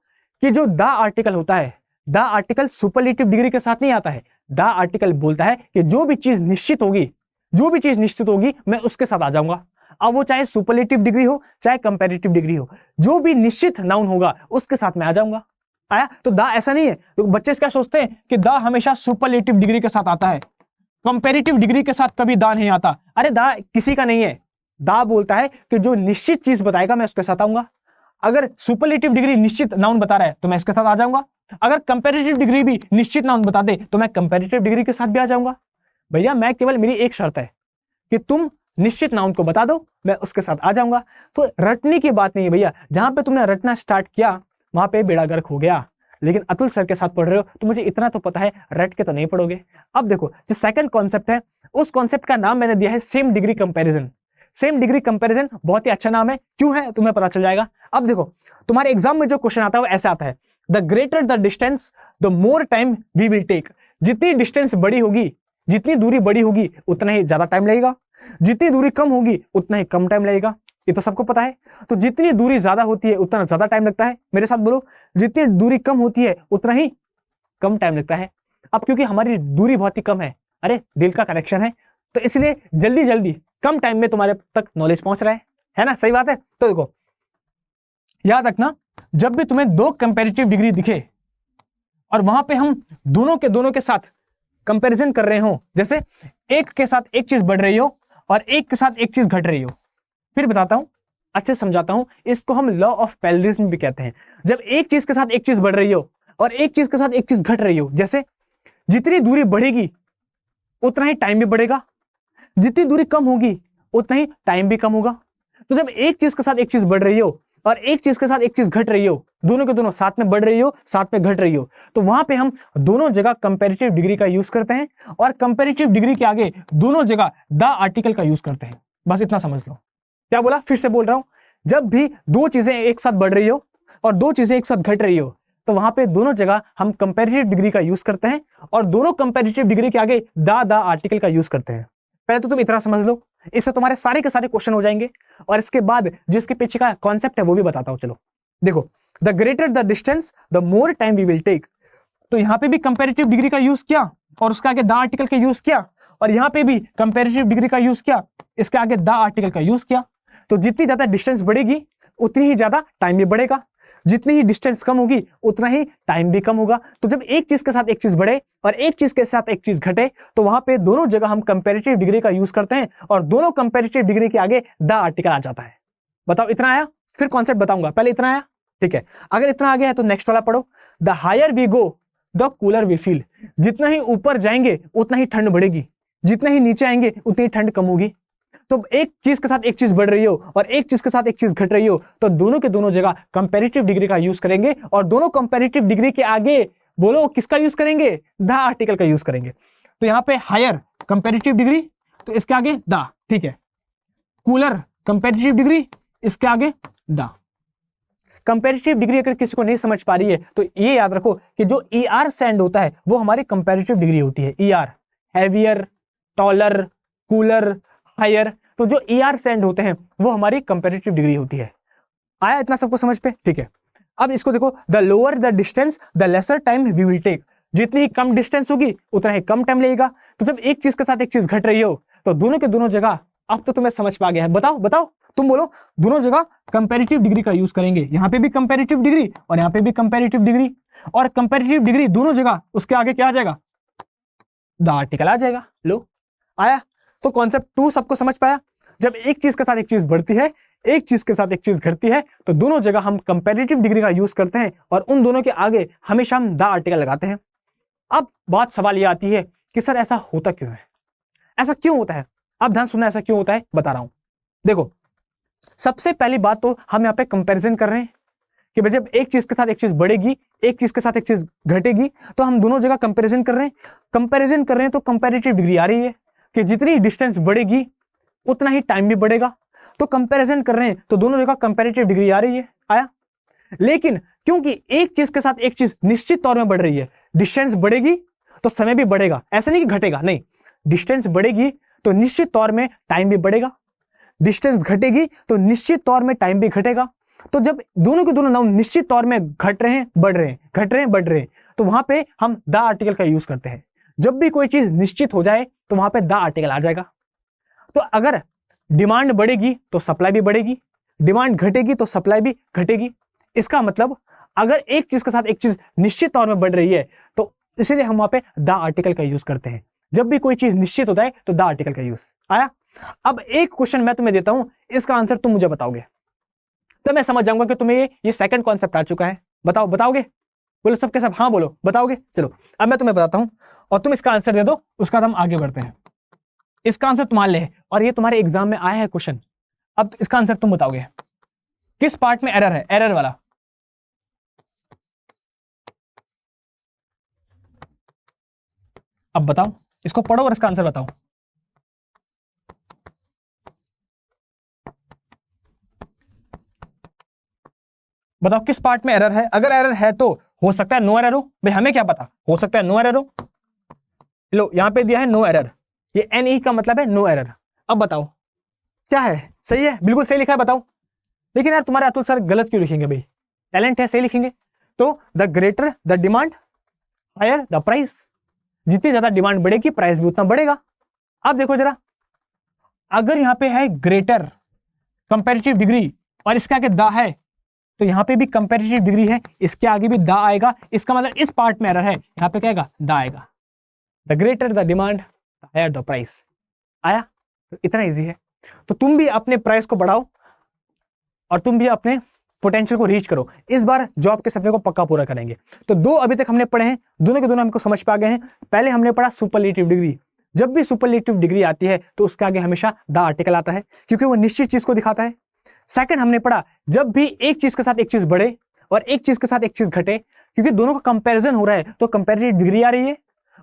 कि जो द आर्टिकल होता है, द आर्टिकल सुपरलेटिव डिग्री के साथ नहीं आता है। द आर्टिकल बोलता है कि जो भी चीज निश्चित होगी, जो भी चीज निश्चित होगी मैं उसके साथ आ जाऊंगा। अब वो चाहे सुपरलेटिव डिग्री हो चाहे कंपैरेटिव डिग्री हो, जो भी निश्चित नाउन होगा उसके साथ मैं आ जाऊंगा। आया? तो द ऐसा नहीं है। तो बच्चे क्या सोचते हैं कि द हमेशा सुपरलेटिव डिग्री के साथ आता है, कंपैरेटिव डिग्री के साथ कभी द नहीं आता। अरे द किसी का नहीं है। द बोलता है कि जो निश्चित चीज बताएगा मैं उसके साथ आऊंगा। अगर सुपरलेटिव डिग्री निश्चित नाउन बता रहा है तो मैं इसके साथ आ जाऊंगा, अगर कंपैरेटिव डिग्री भी निश्चित नाउन बता दे तो मैं कंपैरेटिव डिग्री के साथ भी आ जाऊंगा। भैया मैं केवल, मेरी एक शर्त है कि तुम निश्चित नाउन को बता दो, मैं उसके साथ आ जाऊंगा। तो रटने की बात नहीं है भैया, जहां पे तुमने रटना स्टार्ट किया वहां पे बेड़ा गर्क हो गया। लेकिन अतुल सर के साथ पढ़ रहे हो तो मुझे इतना तो पता है, रट के तो नहीं पढ़ोगे। अब देखो जो सेकंड कॉन्सेप्ट है, उस कॉन्सेप्ट का नाम मैंने दिया है same degree comparison. Same degree comparison बहुत ही अच्छा नाम है, क्यों है तुम्हें पता चल जाएगा। अब देखो तुम्हारे एग्जाम में जो क्वेश्चन आता है वो ऐसा आता है, the greater the distance the more time we will take. जितनी डिस्टेंस बड़ी होगी, जितनी दूरी बड़ी होगी उतना ही ज्यादा टाइम लगेगा, जितनी दूरी कम होगी उतना ही कम टाइम लगेगा। ये तो सबको पता है। तो जितनी दूरी ज्यादा होती है उतना ज्यादा टाइम लगता है। मेरे साथ बोलो, जितनी दूरी कम होती है उतना ही कम टाइम लगता है। अब क्योंकि हमारी दूरी बहुत ही कम है, अरे दिल का कनेक्शन है, तो इसलिए जल्दी जल्दी कम टाइम में तुम्हारे तक नॉलेज पहुंच रहा है ना। सही बात है। तो देखो याद रखना, जब भी तुम्हें दो कंपैरेटिव डिग्री दिखे और वहां पे हम दोनों के साथ कंपैरिजन कर रहे हो, जैसे एक के साथ एक चीज बढ़ रही हो और एक के साथ एक चीज घट रही हो, फिर बताता हूं, अच्छे से समझाता हूं, इसको हम लॉ ऑफ पैरेललिज्म भी कहते हैं। जब एक चीज के साथ एक चीज बढ़ रही हो और एक चीज के साथ एक चीज घट रही हो, जैसे जितनी दूरी बढ़ेगी उतना ही टाइम भी बढ़ेगा, जितनी दूरी कम होगी उतना ही टाइम भी कम होगा। तो जब एक चीज के साथ एक चीज बढ़ रही हो और एक चीज के साथ एक चीज घट रही हो, दोनों के दोनों साथ में बढ़ रही हो साथ में घट रही हो, तो वहां पे हम दोनों जगह कंपैरेटिव डिग्री का यूज करते हैं और कंपैरेटिव डिग्री के आगे दोनों जगह द आर्टिकल का यूज करते हैं। बस इतना समझ लो। क्या बोला, फिर से बोल रहा हूं, जब भी दो चीजें एक साथ बढ़ रही हो और दो चीजें एक साथ घट रही हो, तो वहां पे दोनों जगह हम कंपैरेटिव डिग्री का यूज करते हैं और दोनों कंपैरेटिव डिग्री के आगे द आर्टिकल का यूज करते हैं। पहले तो तुम इतना समझ लो, इससे तुम्हारे सारे के सारे क्वेश्चन हो जाएंगे और इसके बाद जिसके पीछे का कॉन्सेप्ट है वो भी बताता हूं। चलो देखो, the greater the distance the more time we will take. तो यहां पे भी कंपैरेटिव डिग्री का यूज किया और उसके आगे द आर्टिकल का यूज किया, और यहां पे भी कंपैरेटिव डिग्री का यूज किया, इसके आगे द आर्टिकल का यूज किया। तो जितनी ज्यादा डिस्टेंस बढ़ेगी उतनी ही ज्यादा टाइम भी बढ़ेगा, जितनी ही डिस्टेंस कम होगी उतना ही टाइम भी कम होगा। तो जब एक चीज के साथ एक चीज बढ़े और एक चीज के साथ एक चीज घटे, तो वहां पे दोनों जगह हम कंपैरेटिव डिग्री का यूज करते हैं और दोनों कंपैरेटिव डिग्री के आगे द आर्टिकल आ जाता है। बताओ इतना आया, फिर कॉन्सेप्ट बताऊंगा। पहले इतना आया, ठीक है। अगर इतना आ गया है तो नेक्स्ट वाला पढ़ो, the higher we go the cooler we feel. जितना ही ऊपर जाएंगे उतना ही ठंड बढ़ेगी, जितना ही नीचे आएंगे उतनी ही ठंड कम होगी। तो एक चीज के साथ एक चीज बढ़ रही हो और एक चीज के साथ एक चीज घट रही हो, तो दोनों के दोनों जगह कंपैरेटिव डिग्री का यूज करेंगे और दोनों कंपैरेटिव डिग्री के आगे बोलो किसका यूज करेंगे, द आर्टिकल का यूज करेंगे। तो यहां पे हायर कंपैरेटिव डिग्री, तो इसके आगे द, ठीक है। कूलर कंपैरेटिव डिग्री, इसके आगे द। कंपैरेटिव डिग्री अगर किसी को नहीं समझ पा रही है तो ये याद रखो कि जो ER सेंड होता है वो हमारी कंपैरेटिव डिग्री होती है। ER heavier, taller, cooler, higher, तो जो ER सेंड होते हैं वो हमारी कंपैरेटिव डिग्री होती है। आया इतना सबको समझ पे, ठीक है। अब इसको देखो, the lower the distance the lesser time we will take. जितनी ही कम डिस्टेंस होगी उतना ही कम टाइम लगेगा। तो जब एक चीज के साथ एक चीज घट रही हो तो दोनों के दोनों जगह, अब तो तुम्हें समझ पा गया है, बताओ बताओ तुम बोलो, दोनों जगह कंपैरेटिव डिग्री का यूज करेंगे। यहां पे भी कंपैरेटिव डिग्री और यहां पे भी कंपैरेटिव डिग्री, और कंपैरेटिव डिग्री दोनों जगह, उसके आगे क्या आ जाएगा, द आर्टिकल आ जाएगा। लो आया। तो कॉन्सेप्ट 2 सबको समझ पाया। जब एक चीज के साथ एक चीज बढ़ती है, एक चीज के साथ एक चीज घटती है, तो दोनों जगह हम कंपैरेटिव डिग्री का यूज करते हैं और उन दोनों के आगे हमेशा हम द आर्टिकल लगाते हैं। अब बात सवाल ये आती है कि सर ऐसा होता क्यों है, ऐसा क्यों होता है। अब ध्यान सुनना, ऐसा क्यों होता है बता रहा हूं। देखो सबसे पहली बात तो हम यहाँ पे कंपैरिजन कर रहे हैं कि भाई जब एक चीज के साथ एक चीज बढ़ेगी, एक चीज के साथ एक चीज घटेगी, तो हम दोनों जगह कंपैरिजन कर रहे हैं। कंपैरिजन कर रहे हैं तो कंपैरेटिव डिग्री आ रही है कि जितनी डिस्टेंस बढ़ेगी उतना ही टाइम भी बढ़ेगा। तो कंपैरिजन कर रहे हैं तो दोनों जगह कंपैरेटिव डिग्री आ रही है। आया। लेकिन क्योंकि एक चीज के साथ एक चीज निश्चित तौर में बढ़ रही है, डिस्टेंस बढ़ेगी तो समय भी बढ़ेगा, ऐसा नहीं कि घटेगा, नहीं, डिस्टेंस बढ़ेगी तो निश्चित तौर में टाइम भी बढ़ेगा, डिस्टेंस घटेगी तो निश्चित तौर में टाइम भी घटेगा। तो जब दोनों के दोनों नाउन निश्चित तौर में घट रहे हैं बढ़ रहे हैं, घट रहे हैं बढ़ रहे हैं, तो वहां पे हम द आर्टिकल का यूज करते हैं। जब भी कोई चीज निश्चित हो जाए तो वहां पे द आर्टिकल आ जाएगा। तो अगर डिमांड बढ़ेगी तो सप्लाई भी बढ़ेगी, डिमांड घटेगी तो सप्लाई भी घटेगी। इसका मतलब अगर एक चीज के साथ एक चीज निश्चित तौर में बढ़ रही है तो इसलिए हम वहां पे द आर्टिकल का यूज करते हैं। जब भी कोई चीज निश्चित होता है तो द आर्टिकल का यूज। आया। अब एक क्वेश्चन मैं तुम्हें देता हूं, इसका आंसर तुम मुझे बताओगे। तो मैं समझ जाऊंगा कि तुम्हें ये सेकंड कॉन्सेप्ट आ चुका है। बताओ, बताओगे? बोलो सबके सब हाँ बोलो, बताओगे? चलो अब मैं तुम्हें बताता हूं और तुम इसका आंसर दे दो, उसका हम आगे बढ़ते हैं। इसका आंसर तुम्हारे लिए है और ये तुम्हारे एग्जाम में आया है क्वेश्चन। अब इसका आंसर तुम बताओगे किस पार्ट में एरर है, एरर वाला। अब बताओ, इसको पढ़ो और इसका आंसर बताओ। बताओ किस पार्ट में एरर है। अगर एरर है तो हो सकता है नो एरर हो, भाई हमें क्या पता, हो सकता है नो एरर हो। लो यहां पे दिया है नो एरर, ये NE का मतलब है नो एरर। अब बताओ क्या है, सही है, बिल्कुल सही लिखा है, बताओ। लेकिन यार तुम्हारे अतुल सर गलत क्यों लिखेंगे भाई, टैलेंट है, सही लिखेंगे। तो the greater the demand higher the price, जितनी ज्यादा डिमांड बढ़ेगी प्राइस भी उतना बढ़ेगा। अब देखो जरा, अगर यहां पे है ग्रेटर कंपैरेटिव डिग्री और इसके आगे द है, तो यहां पे भी कंपैरेटिव डिग्री है, इसके आगे भी द आएगा, इसका मतलब इस पार्ट में एरर है, यहां पे क्या आएगा, द आएगा। The greater the demand higher the price. आया? तो इतना इजी है। तो तुम भी अपने प्राइस को बढ़ाओ और तुम भी अपने पोटेंशियल को रीच करो। इस बार जॉब के सपने को पक्का पूरा करेंगे। तो दो अभी तक हमने पढ़े हैं, दोनों के दोनों हमको समझ पा गए हैं। पहले हमने पढ़ा सुपरलेटिव डिग्री। जब भी सुपरलेटिव डिग्री आती है तो उसके आगे हमेशा द आर्टिकल आता है, क्योंकि वो निश्चित चीज को दिखाता है। सेकंड हमने पढ़ा, जब भी एक चीज के साथ एक चीज बढ़े और एक चीज के साथ एक चीज घटे, क्योंकि दोनों का कंपैरिजन हो रहा है तो कंपैरेटिव डिग्री आ रही है,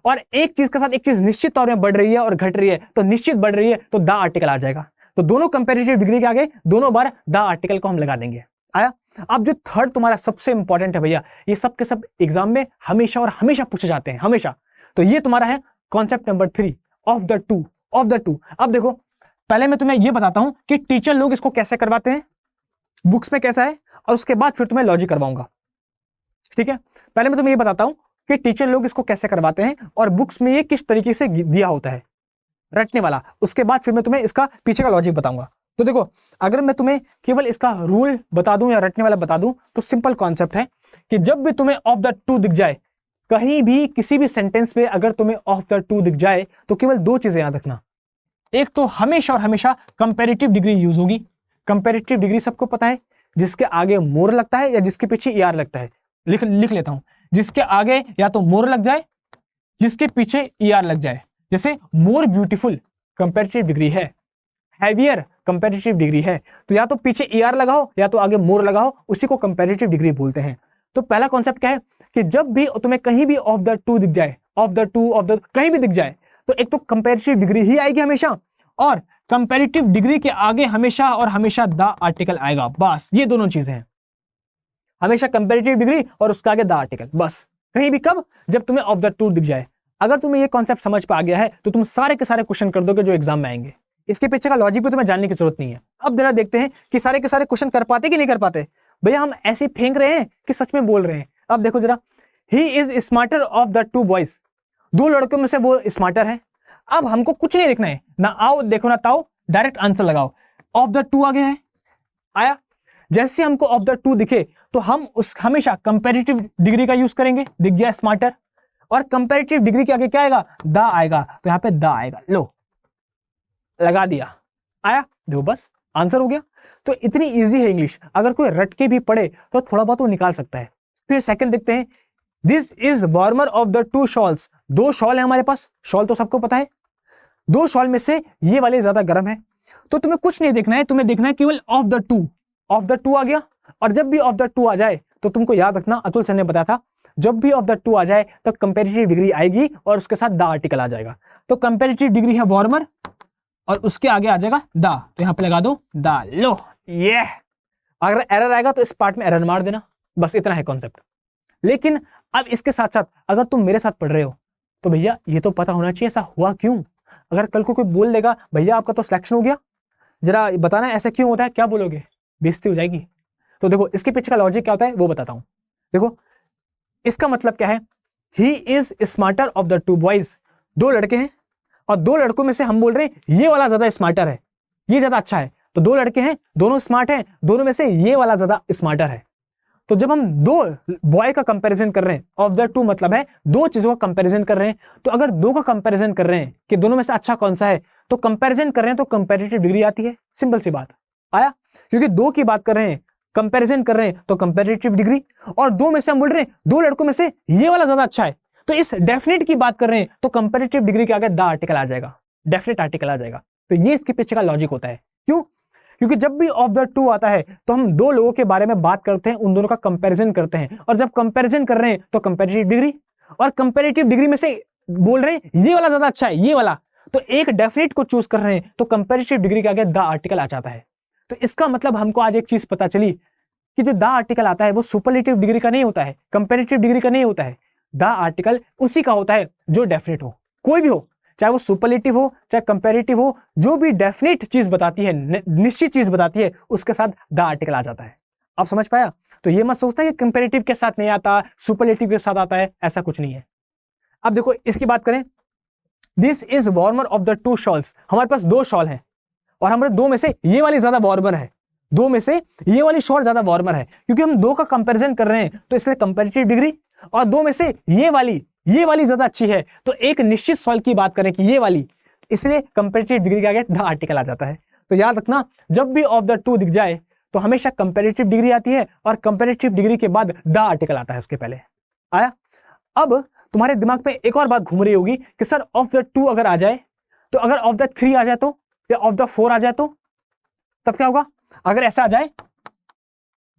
और एक चीज के साथ एक चीज निश्चित तौर में बढ़ रही है और घट रही है, तो निश्चित बढ़ रही है तो द आर्टिकल आ जाएगा। तो दोनों कंपैरेटिव डिग्री के आगे दोनों बार द आर्टिकल को हम लगा देंगे। आया? अब जो थर्ड तुम्हारा सबसे इंपॉर्टेंट है भैया, ये सब के सब एग्जाम में हमेशा और हमेशा पूछे जाते हैं, हमेशा। तो ये तुम्हारा है concept number 3 of the to. अब देखो, पहले मैं तुम्हें ये बताता हूं कि टीचर लोग इसको कैसे करवाते हैं, बुक्स में कैसा है, और उसके बाद फिर तुम्हें लॉजिक करवाऊंगा। ठीक है? पहले मैं तुम्हें ये बताता हूं कि टीचर लोग इसको कैसे करवाते हैं और बुक्स में ये किस तरीके से दिया होता है, रटने वाला। उसके बाद फिर मैं तुम्हें इसका पीछे का लॉजिक बताऊंगा। तो देखो, अगर मैं तुम्हें केवल इसका रूल बता दूं या रटने वाला बता दूं, तो सिंपल कॉन्सेप्ट है कि जब भी तुम्हें ऑफ द टू दिख जाए, कहीं भी किसी भी सेंटेंस में अगर तुम्हें ऑफ द टू दिख जाए, तो केवल दो चीजें याद रखना। एक तो हमेशा और हमेशा कंपैरेटिव डिग्री यूज होगी। कंपैरेटिव डिग्री सबको पता है, जिसके आगे मोर लगता है या जिसके पीछे ER लगता है। लिख लेता हूं, जिसके आगे या तो मोर लग जाए, जिसके पीछे ER लग जाए। जैसे मोर ब्यूटीफुल कंपैरेटिव डिग्री है, हैवियर कंपैरेटिव डिग्री है, तो या तो पीछे ER लगाओ या तो आगे मोर लगाओ, उसी को कंपैरेटिव डिग्री बोलते हैं। तो पहला कॉन्सेप्ट क्या है कि जब भी तुम्हें कहीं भी ऑफ द टू दिख जाए, of the two of the कहीं भी दिख जाए, तो एक तो कंपैरेटिव डिग्री ही आएगी हमेशा, और कंपैरेटिव डिग्री के आगे हमेशा और हमेशा द आर्टिकल आएगा। बस ये दोनों चीजें हैं, हमेशा कंपैरेटिव डिग्री और उसके आगे द आर्टिकल। बस कहीं भी कब, जब तुम्हें ऑफ द टू दिख जाए। अगर तुम्हें ये कॉन्सेप्ट समझ पा गया है तो तुम सारे के सारे क्वेश्चन कर दोगे जो एग्जाम में आएंगे। इसके पीछे का लॉजिक भी तुम्हें जानने की जरूरत नहीं है। अब जरा देखते हैं कि सारे के सारे क्वेश्चन कर पाते कि नहीं कर पाते। भैया हम ऐसे फेंक रहे हैं कि सच में बोल रहे हैं। अब देखो जरा, he is smarter of the to boys, दो लड़कों में से वो स्मार्टर है। अब हमको कुछ नहीं लिखना है, ना आओ देखो ना ताओ, डायरेक्ट आंसर लगाओ। ऑफ द टू आगे है, आया? जैसे हमको ऑफ द टू दिखे तो हम उस हमेशा कंपैरेटिव डिग्री का यूज करेंगे, दिख गया स्मार्टर, और कंपैरेटिव डिग्री के आगे क्या आएगा, द आएगा, तो यहां पे द आएगा। लो लगा दिया, आया? देखो बस आंसर हो गया। तो इतनी इजी है इंग्लिश, अगर कोई रट के भी पढ़े तो थोड़ा बहुत वो निकाल सकता है। फिर सेकंड देखते हैं, this is warmer of the to shawls, दो शॉल है हमारे पास, शॉल तो सबको पता है, दो शॉल में से ये वाले ज्यादा गर्म है। तो तुम्हें कुछ नहीं देखना है, तुम्हें देखना है केवल of the two. Of the two आ गया, और जब भी ऑफ द टू आ जाए तो तुमको याद रखना, अतुल सर ने बताया था, जब भी ऑफ द टू आ जाए तो कंपैरेटिव डिग्री आएगी और उसके साथ द आर्टिकल आ जाएगा। तो कंपैरेटिव डिग्री है वार्मर और उसके आगे आ जाएगा द, तो यहां पे लगा दो द। लो ये, अगर एरर आएगा तो इस पार्ट में एरर मार देना, बस इतना है कॉन्सेप्ट। लेकिन अब इसके साथ साथ अगर तुम मेरे साथ पढ़ रहे हो तो भैया ये तो पता होना चाहिए ऐसा हुआ क्यों। अगर कल को कोई बोल देगा भैया आपका तो सिलेक्शन हो गया, जरा बताना ऐसा क्यों होता है, क्या बोलोगे? बेइज्जती हो जाएगी। तो देखो इसके पीछे का लॉजिक क्या होता है वो बताता हूं। देखो इसका मतलब क्या है, he is smarter of the to boys, दो लड़के हैं और दो लड़कों में से हम बोल रहे हैं ये वाला ज्यादा स्मार्टर है, ये ज्यादा अच्छा है। तो दो लड़के हैं, दोनों स्मार्ट हैं, दोनों में से ये वाला ज्यादा स्मार्टर है। तो जब हम दो बॉय का कंपैरिजन कर रहे हैं, ऑफ द टू मतलब है दो चीजों का कंपैरिजन कर रहे हैं, तो अगर दो का कंपैरिजन कर रहे हैं कि दोनों में से अच्छा कौन सा है, तो कंपैरिजन कर रहे हैं तो कंपैरेटिव डिग्री आती है, सिंपल सी बात। आया? क्योंकि दो की बात कर रहे हैं कंपैरिजन कर रहे हैं तो कंपैरेटिव डिग्री, और दो में से हम बोल रहे हैं दो लड़कों में से ये वाला ज्यादा अच्छा है, तो इस डेफिनेट की बात कर रहे हैं तो कंपैरेटिव डिग्री के आगे द आर्टिकल आ जाएगा, डेफिनेट आर्टिकल आ जाएगा। तो ये इसके पीछे का लॉजिक होता है। क्यों? क्योंकि जब भी ऑफ द टू आता है तो हम दो लोगों के बारे में बात करते हैं, उन दोनों का कंपैरिजन करते हैं, और जब कंपैरिजन कर रहे हैं तो कंपैरेटिव डिग्री, और कंपैरेटिव डिग्री में से बोल रहे हैं ये वाला ज्यादा अच्छा है, ये वाला, तो एक डेफिनेट को चूज कर रहे हैं तो कंपैरेटिव डिग्री के आगे द आर्टिकल आ जाता है। तो इसका मतलब हमको आज एक चीज पता चली कि जो द आर्टिकल आता है वो सुपरलेटिव डिग्री का नहीं होता है, कंपैरेटिव डिग्री का नहीं होता है। द आर्टिकल उसी का होता है जो डेफिनेट हो, कोई भी हो, चाहे वो सुपरलेटिव हो चाहे कंपैरेटिव हो, जो भी डेफिनेट चीज बताती है, निश्चित चीज बताती है, उसके साथ द आर्टिकल आ जाता है। आप समझ पाया? तो ये मत सोचता है कि कंपैरेटिव के साथ नहीं आता, सुपरलेटिव के साथ आता है, ऐसा कुछ नहीं है। अब देखो इसकी बात करें, this is warmer of the to shawls. हमारे पास दो शॉल हैं और हमारे दो में से ये वाली ज्यादा वार्मर है, दो में से ये वाली शॉल ज्यादा वार्मर है, क्योंकि हम दो का कंपैरिजन कर रहे हैं तो इसलिए कंपैरेटिव डिग्री, और दो में से ये वाली ज्यादा अच्छी है तो एक निश्चित शॉल की बात करें कि ये वाली, इसलिए कंपैरेटिव डिग्री के आगे द आर्टिकल आ जाता है। तो याद रखना, जब भी ऑफ द टू दिख जाए तो हमेशा कंपैरेटिव डिग्री आती है और कंपैरेटिव डिग्री के बाद द आर्टिकल आता है उसके पहले। आया? अब तुम्हारे दिमाग में एक और बात घूम रही होगी कि सर ऑफ द टू अगर आ जाए तो, अगर ऑफ द थ्री आ जाए तो, या ऑफ द फोर आ जाए तो तब क्या होगा? अगर ऐसा आ जाए,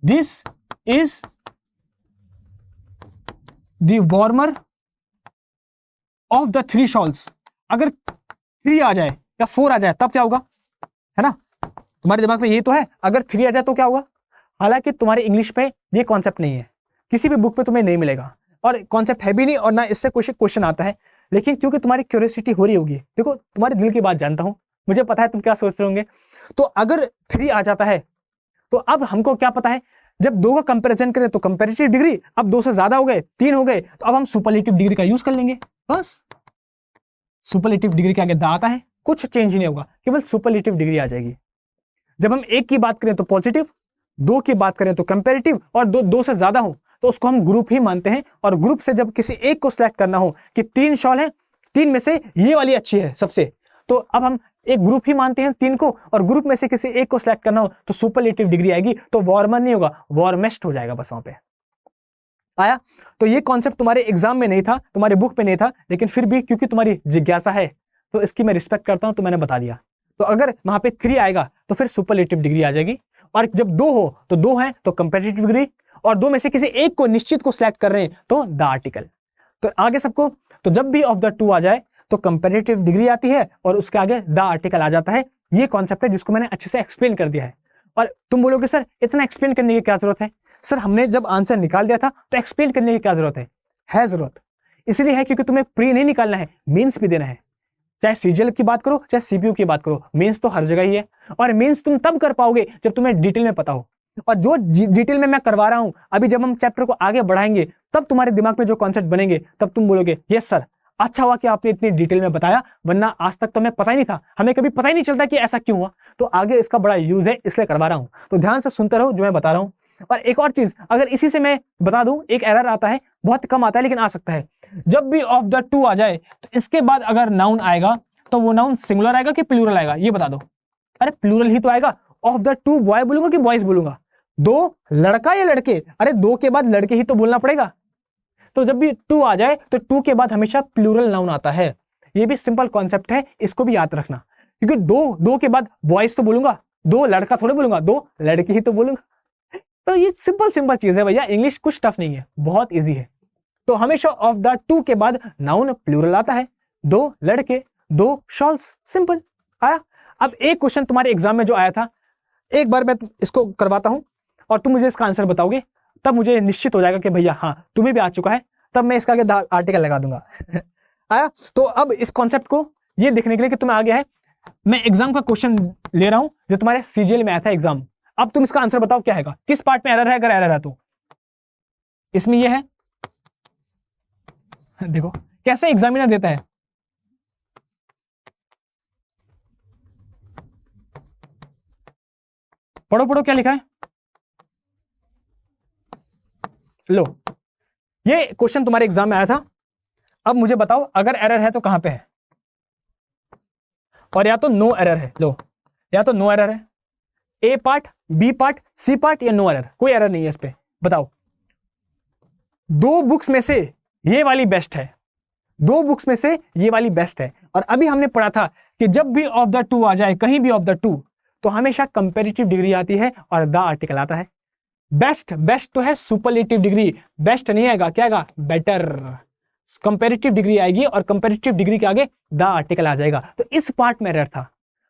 this is the warmer of the three shawls, अगर थ्री आ जाए या फोर आ जाए तब क्या होगा? है ना, तुम्हारे दिमाग में ये तो है, अगर थ्री आ जाए तो क्या होगा? हालांकि तुम्हारे इंग्लिश में ये कॉन्सेप्ट नहीं है, किसी भी बुक में तुम्हें नहीं मिलेगा, और कॉन्सेप्ट है भी नहीं, और ना इससे क्वेश्चन आता है, लेकिन क्योंकि तुम्हारी क्यूरियोसिटी हो रही होगी, देखो तुम्हारे दिल की बात जानता हूं, मुझे पता है तुम क्या सोच रहे होंगे। तो अगर थ्री आ जाता है तो अब हमको क्या पता है, जब दो का कंपैरिजन करें तो कंपैरेटिव डिग्री, अब दो से ज्यादा हो गए, तीन हो गए, तो अब हम सुपरलेटिव डिग्री का यूज कर लेंगे, बस। सुपरलेटिव डिग्री के आगे द आता है, कुछ चेंज ही नहीं होगा, केवल सुपरलेटिव डिग्री आ जाएगी। जब हम एक की बात करें तो पॉजिटिव, दो की बात करें तो कंपैरेटिव, और दो से ज्यादा हो तो उसको हम ग्रुप ही मानते हैं, और ग्रुप से जब किसी एक को सिलेक्ट करना हो कि तीन शॉल है, तीन में से ये वाली अच्छी है सबसे, तो अब हम एक ग्रुप ही मानते हैं तीन को, और ग्रुप में से किसी एक को सिलेक्ट करना हो तो सुपरलेटिव डिग्री आएगी, तो वार्मर नहीं होगा, वार्मेस्ट हो जाएगा बस वहां पे। आया? तो ये कॉन्सेप्ट तुम्हारे एग्जाम में नहीं था, तुम्हारे बुक में नहीं था, लेकिन फिर भी क्योंकि तुम्हारी जिज्ञासा है तो इसकी मैं रिस्पेक्ट करता हूं, तो मैंने बता दिया। तो अगर वहां पे थ्री आएगा तो फिर सुपरलेटिव डिग्री आ जाएगी, और जब दो हो तो दो है तो कंपैरेटिव डिग्री, और दो में से किसी एक को निश्चित को सिलेक्ट कर रहे हैं तो द आर्टिकल। तो आगे सबको, तो जब भी ऑफ द टू आ जाए तो कंपैरेटिव डिग्री आती है और उसके आगे द आर्टिकल आ जाता है। ये कॉन्सेप्ट है जिसको मैंने अच्छे से एक्सप्लेन कर दिया है। और तुम बोलोगे सर इतना एक्सप्लेन करने की क्या जरूरत है? सर हमने जब आंसर निकाल दिया था तो एक्सप्लेन करने की क्या जरूरत है? है जरूरत, इसलिए है क्योंकि तुम्हें प्री नहीं निकालना है, मेंस भी देना है। चाहे सीजीएल की बात करो चाहे सीपीयू की बात करो, मेंस तो हर जगह ही है, और मेंस तुम तब कर पाओगे जब तुम्हें डिटेल में पता हो। और जो डिटेल में मैं करवा रहा हूं अभी, जब हम चैप्टर को आगे बढ़ाएंगे तब तुम्हारे दिमाग में जो कॉन्सेप्ट बनेंगे तब तुम बोलोगे यस सर, अच्छा हुआ कि आपने इतनी डिटेल में बताया, वरना आज तक तो हमें पता ही नहीं था, हमें कभी पता ही नहीं चलता कि ऐसा क्यों हुआ। तो आगे इसका बड़ा यूज है, इसलिए करवा रहा हूं। तो ध्यान से सुनते रहो जो मैं बता रहा हूं। और एक और चीज, अगर इसी से मैं बता दूं, एक एरर आता है, बहुत कम आता है लेकिन आ सकता है। जब भी ऑफ द टू आ जाए तो इसके बाद अगर नाउन आएगा तो वो नाउन सिंगुलर आएगा कि प्लूरल आएगा, ये बता दो। अरे प्लूरल ही तो आएगा। ऑफ द टू बॉय बोलूंगा कि बॉयज बोलूंगा? दो लड़का या लड़के? अरे दो के बाद लड़के ही तो बोलना पड़ेगा। तो जब भी टू आ जाए तो टू के बाद हमेशा प्लूरल नाउन आता है। ये भी सिंपल कॉन्सेप्ट है, इसको भी याद रखना, क्योंकि दो के बाद बॉयज तो बोलूंगा, दो लड़का थोड़े बोलूंगा, दो लड़के ही तो बोलूंगा। तो ये सिंपल चीज है भैया, इंग्लिश कुछ टफ नहीं है, बहुत इजी है। तो हमेशा ऑफ द टू के बाद नाउन प्लूरल आता है, दो लड़के, दो शॉल्स, सिंपल। आया? अब एक क्वेश्चन तुम्हारे एग्जाम में जो आया था, एक बार मैं इसको करवाता हूं और तुम मुझे इसका आंसर बताओगे, तब मुझे निश्चित हो जाएगा कि भैया हाँ तुम्हें भी आ चुका है, तब मैं इसका आगे आर्टिकल लगा दूंगा। आया? तो अब इस कॉन्सेप्ट को ये देखने के लिए कि तुम्हें आ गया है, मैं एग्जाम का क्वेश्चन ले रहा हूं जो तुम्हारे सीजीएल में आया था एग्जाम। अब तुम इसका आंसर बताओ क्या है, किस पार्ट में एरर है, अगर एरर है तो। इसमें ये है, देखो कैसे एग्जामिनर देता है। पढ़ो पढ़ो क्या लिखा है, लो ये क्वेश्चन तुम्हारे एग्जाम में आया था। अब मुझे बताओ अगर एरर है तो कहां पे है, और या तो नो एरर है, लो या तो नो एरर है, A part, B part, C part या नो एरर? कोई एरर नहीं है इस पे, बताओ। दो बुक्स में से ये वाली बेस्ट है, दो बुक्स में से ये वाली बेस्ट है। और अभी हमने पढ़ा था कि जब भी ऑफ द टू आ जाए, कहीं भी ऑफ द टू, तो हमेशा कंपैरेटिव डिग्री आती है और द आर्टिकल आता है। बेस्ट, बेस्ट तो है सुपरलेटिव डिग्री, बेस्ट नहीं आएगा, क्या आएगा? बेटर। कंपैरेटिव डिग्री आएगी और कंपैरेटिव डिग्री के आगे द आर्टिकल आ जाएगा। तो इस पार्ट में एरर था।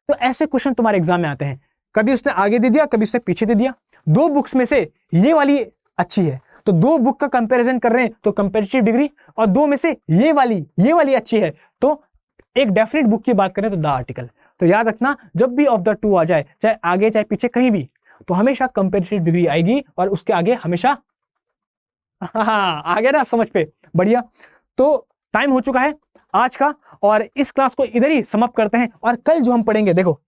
तो ऐसे क्वेश्चन तुम्हारे एग्जाम में आते हैं, कभी उसने आगे दे दिया, कभी उसने पीछे दे दिया। दो बुक्स में से ये वाली अच्छी है, तो दो बुक का कंपैरिजन कर रहे हैं तो कंपैरेटिव डिग्री, और दो में से ये वाली अच्छी है, तो एक डेफिनेट बुक की बात करें तो द आर्टिकल। तो याद रखना, जब भी ऑफ द टू आ जाए, चाहे आगे चाहे पीछे कहीं भी, तो हमेशा कंपैरेटिव डिग्री आएगी और उसके आगे हमेशा आ गया ना आप समझ पे? बढ़िया। तो टाइम हो चुका है आज का, और इस क्लास को इधर ही समाप्त करते हैं। और कल जो हम पढ़ेंगे, देखो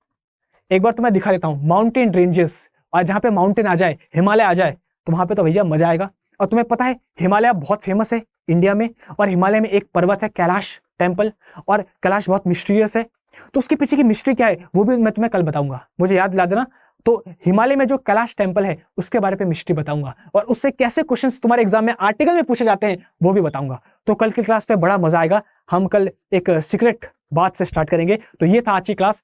एक बार तो मैं दिखा देता हूं, माउंटेन रेंजेस, और जहां पे माउंटेन आ जाए, हिमालय आ जाए, तो वहां पे तो भैया मजा आएगा। और तुम्हें पता है हिमालय बहुत फेमस है इंडिया में, और हिमालय में एक पर्वत है कैलाश टेम्पल, और कैलाश बहुत मिस्टीरियस है। तो उसके पीछे की मिस्ट्री क्या है वो भी मैं तुम्हें कल बताऊंगा, मुझे याद दिला देना। तो हिमालय में जो कैलाश टेम्पल है उसके बारे में मिस्ट्री बताऊंगा, और उससे कैसे क्वेश्चंस तुम्हारे एग्जाम में आर्टिकल में पूछे जाते हैं वो भी बताऊंगा। तो कल की क्लास पे बड़ा मजा आएगा। हम कल एक सीक्रेट बात से स्टार्ट करेंगे। तो ये था आज की क्लास।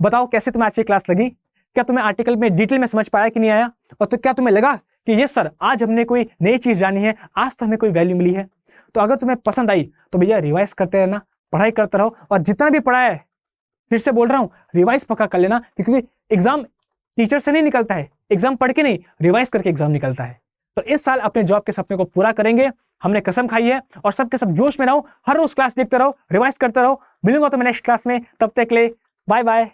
बताओ कैसे तुम्हें आज की क्लास लगी? क्या तुम्हें आर्टिकल में डिटेल में समझ पाया कि नहीं आया? और तो क्या तुम्हें लगा कि ये सर आज हमने कोई नई चीज जानी है, आज तो हमें कोई वैल्यू मिली है? तो अगर तुम्हें पसंद आई तो भैया रिवाइज करते रहना, पढ़ाई करते रहो, और जितना भी पढ़ा है, फिर से बोल रहा हूं, रिवाइज पक्का कर लेना, क्योंकि एग्जाम टीचर से नहीं निकलता है, एग्जाम पढ़ के नहीं, रिवाइज करके एग्जाम निकलता है। तो इस साल अपने जॉब के सपने को पूरा करेंगे, हमने कसम खाई है। और सबके सब जोश में रहो, हर रोज क्लास देखते रहो, रिवाइज करते रहो। मिलूंगा तुम्हें नेक्स्ट क्लास में, तब तक के लिए बाय बाय।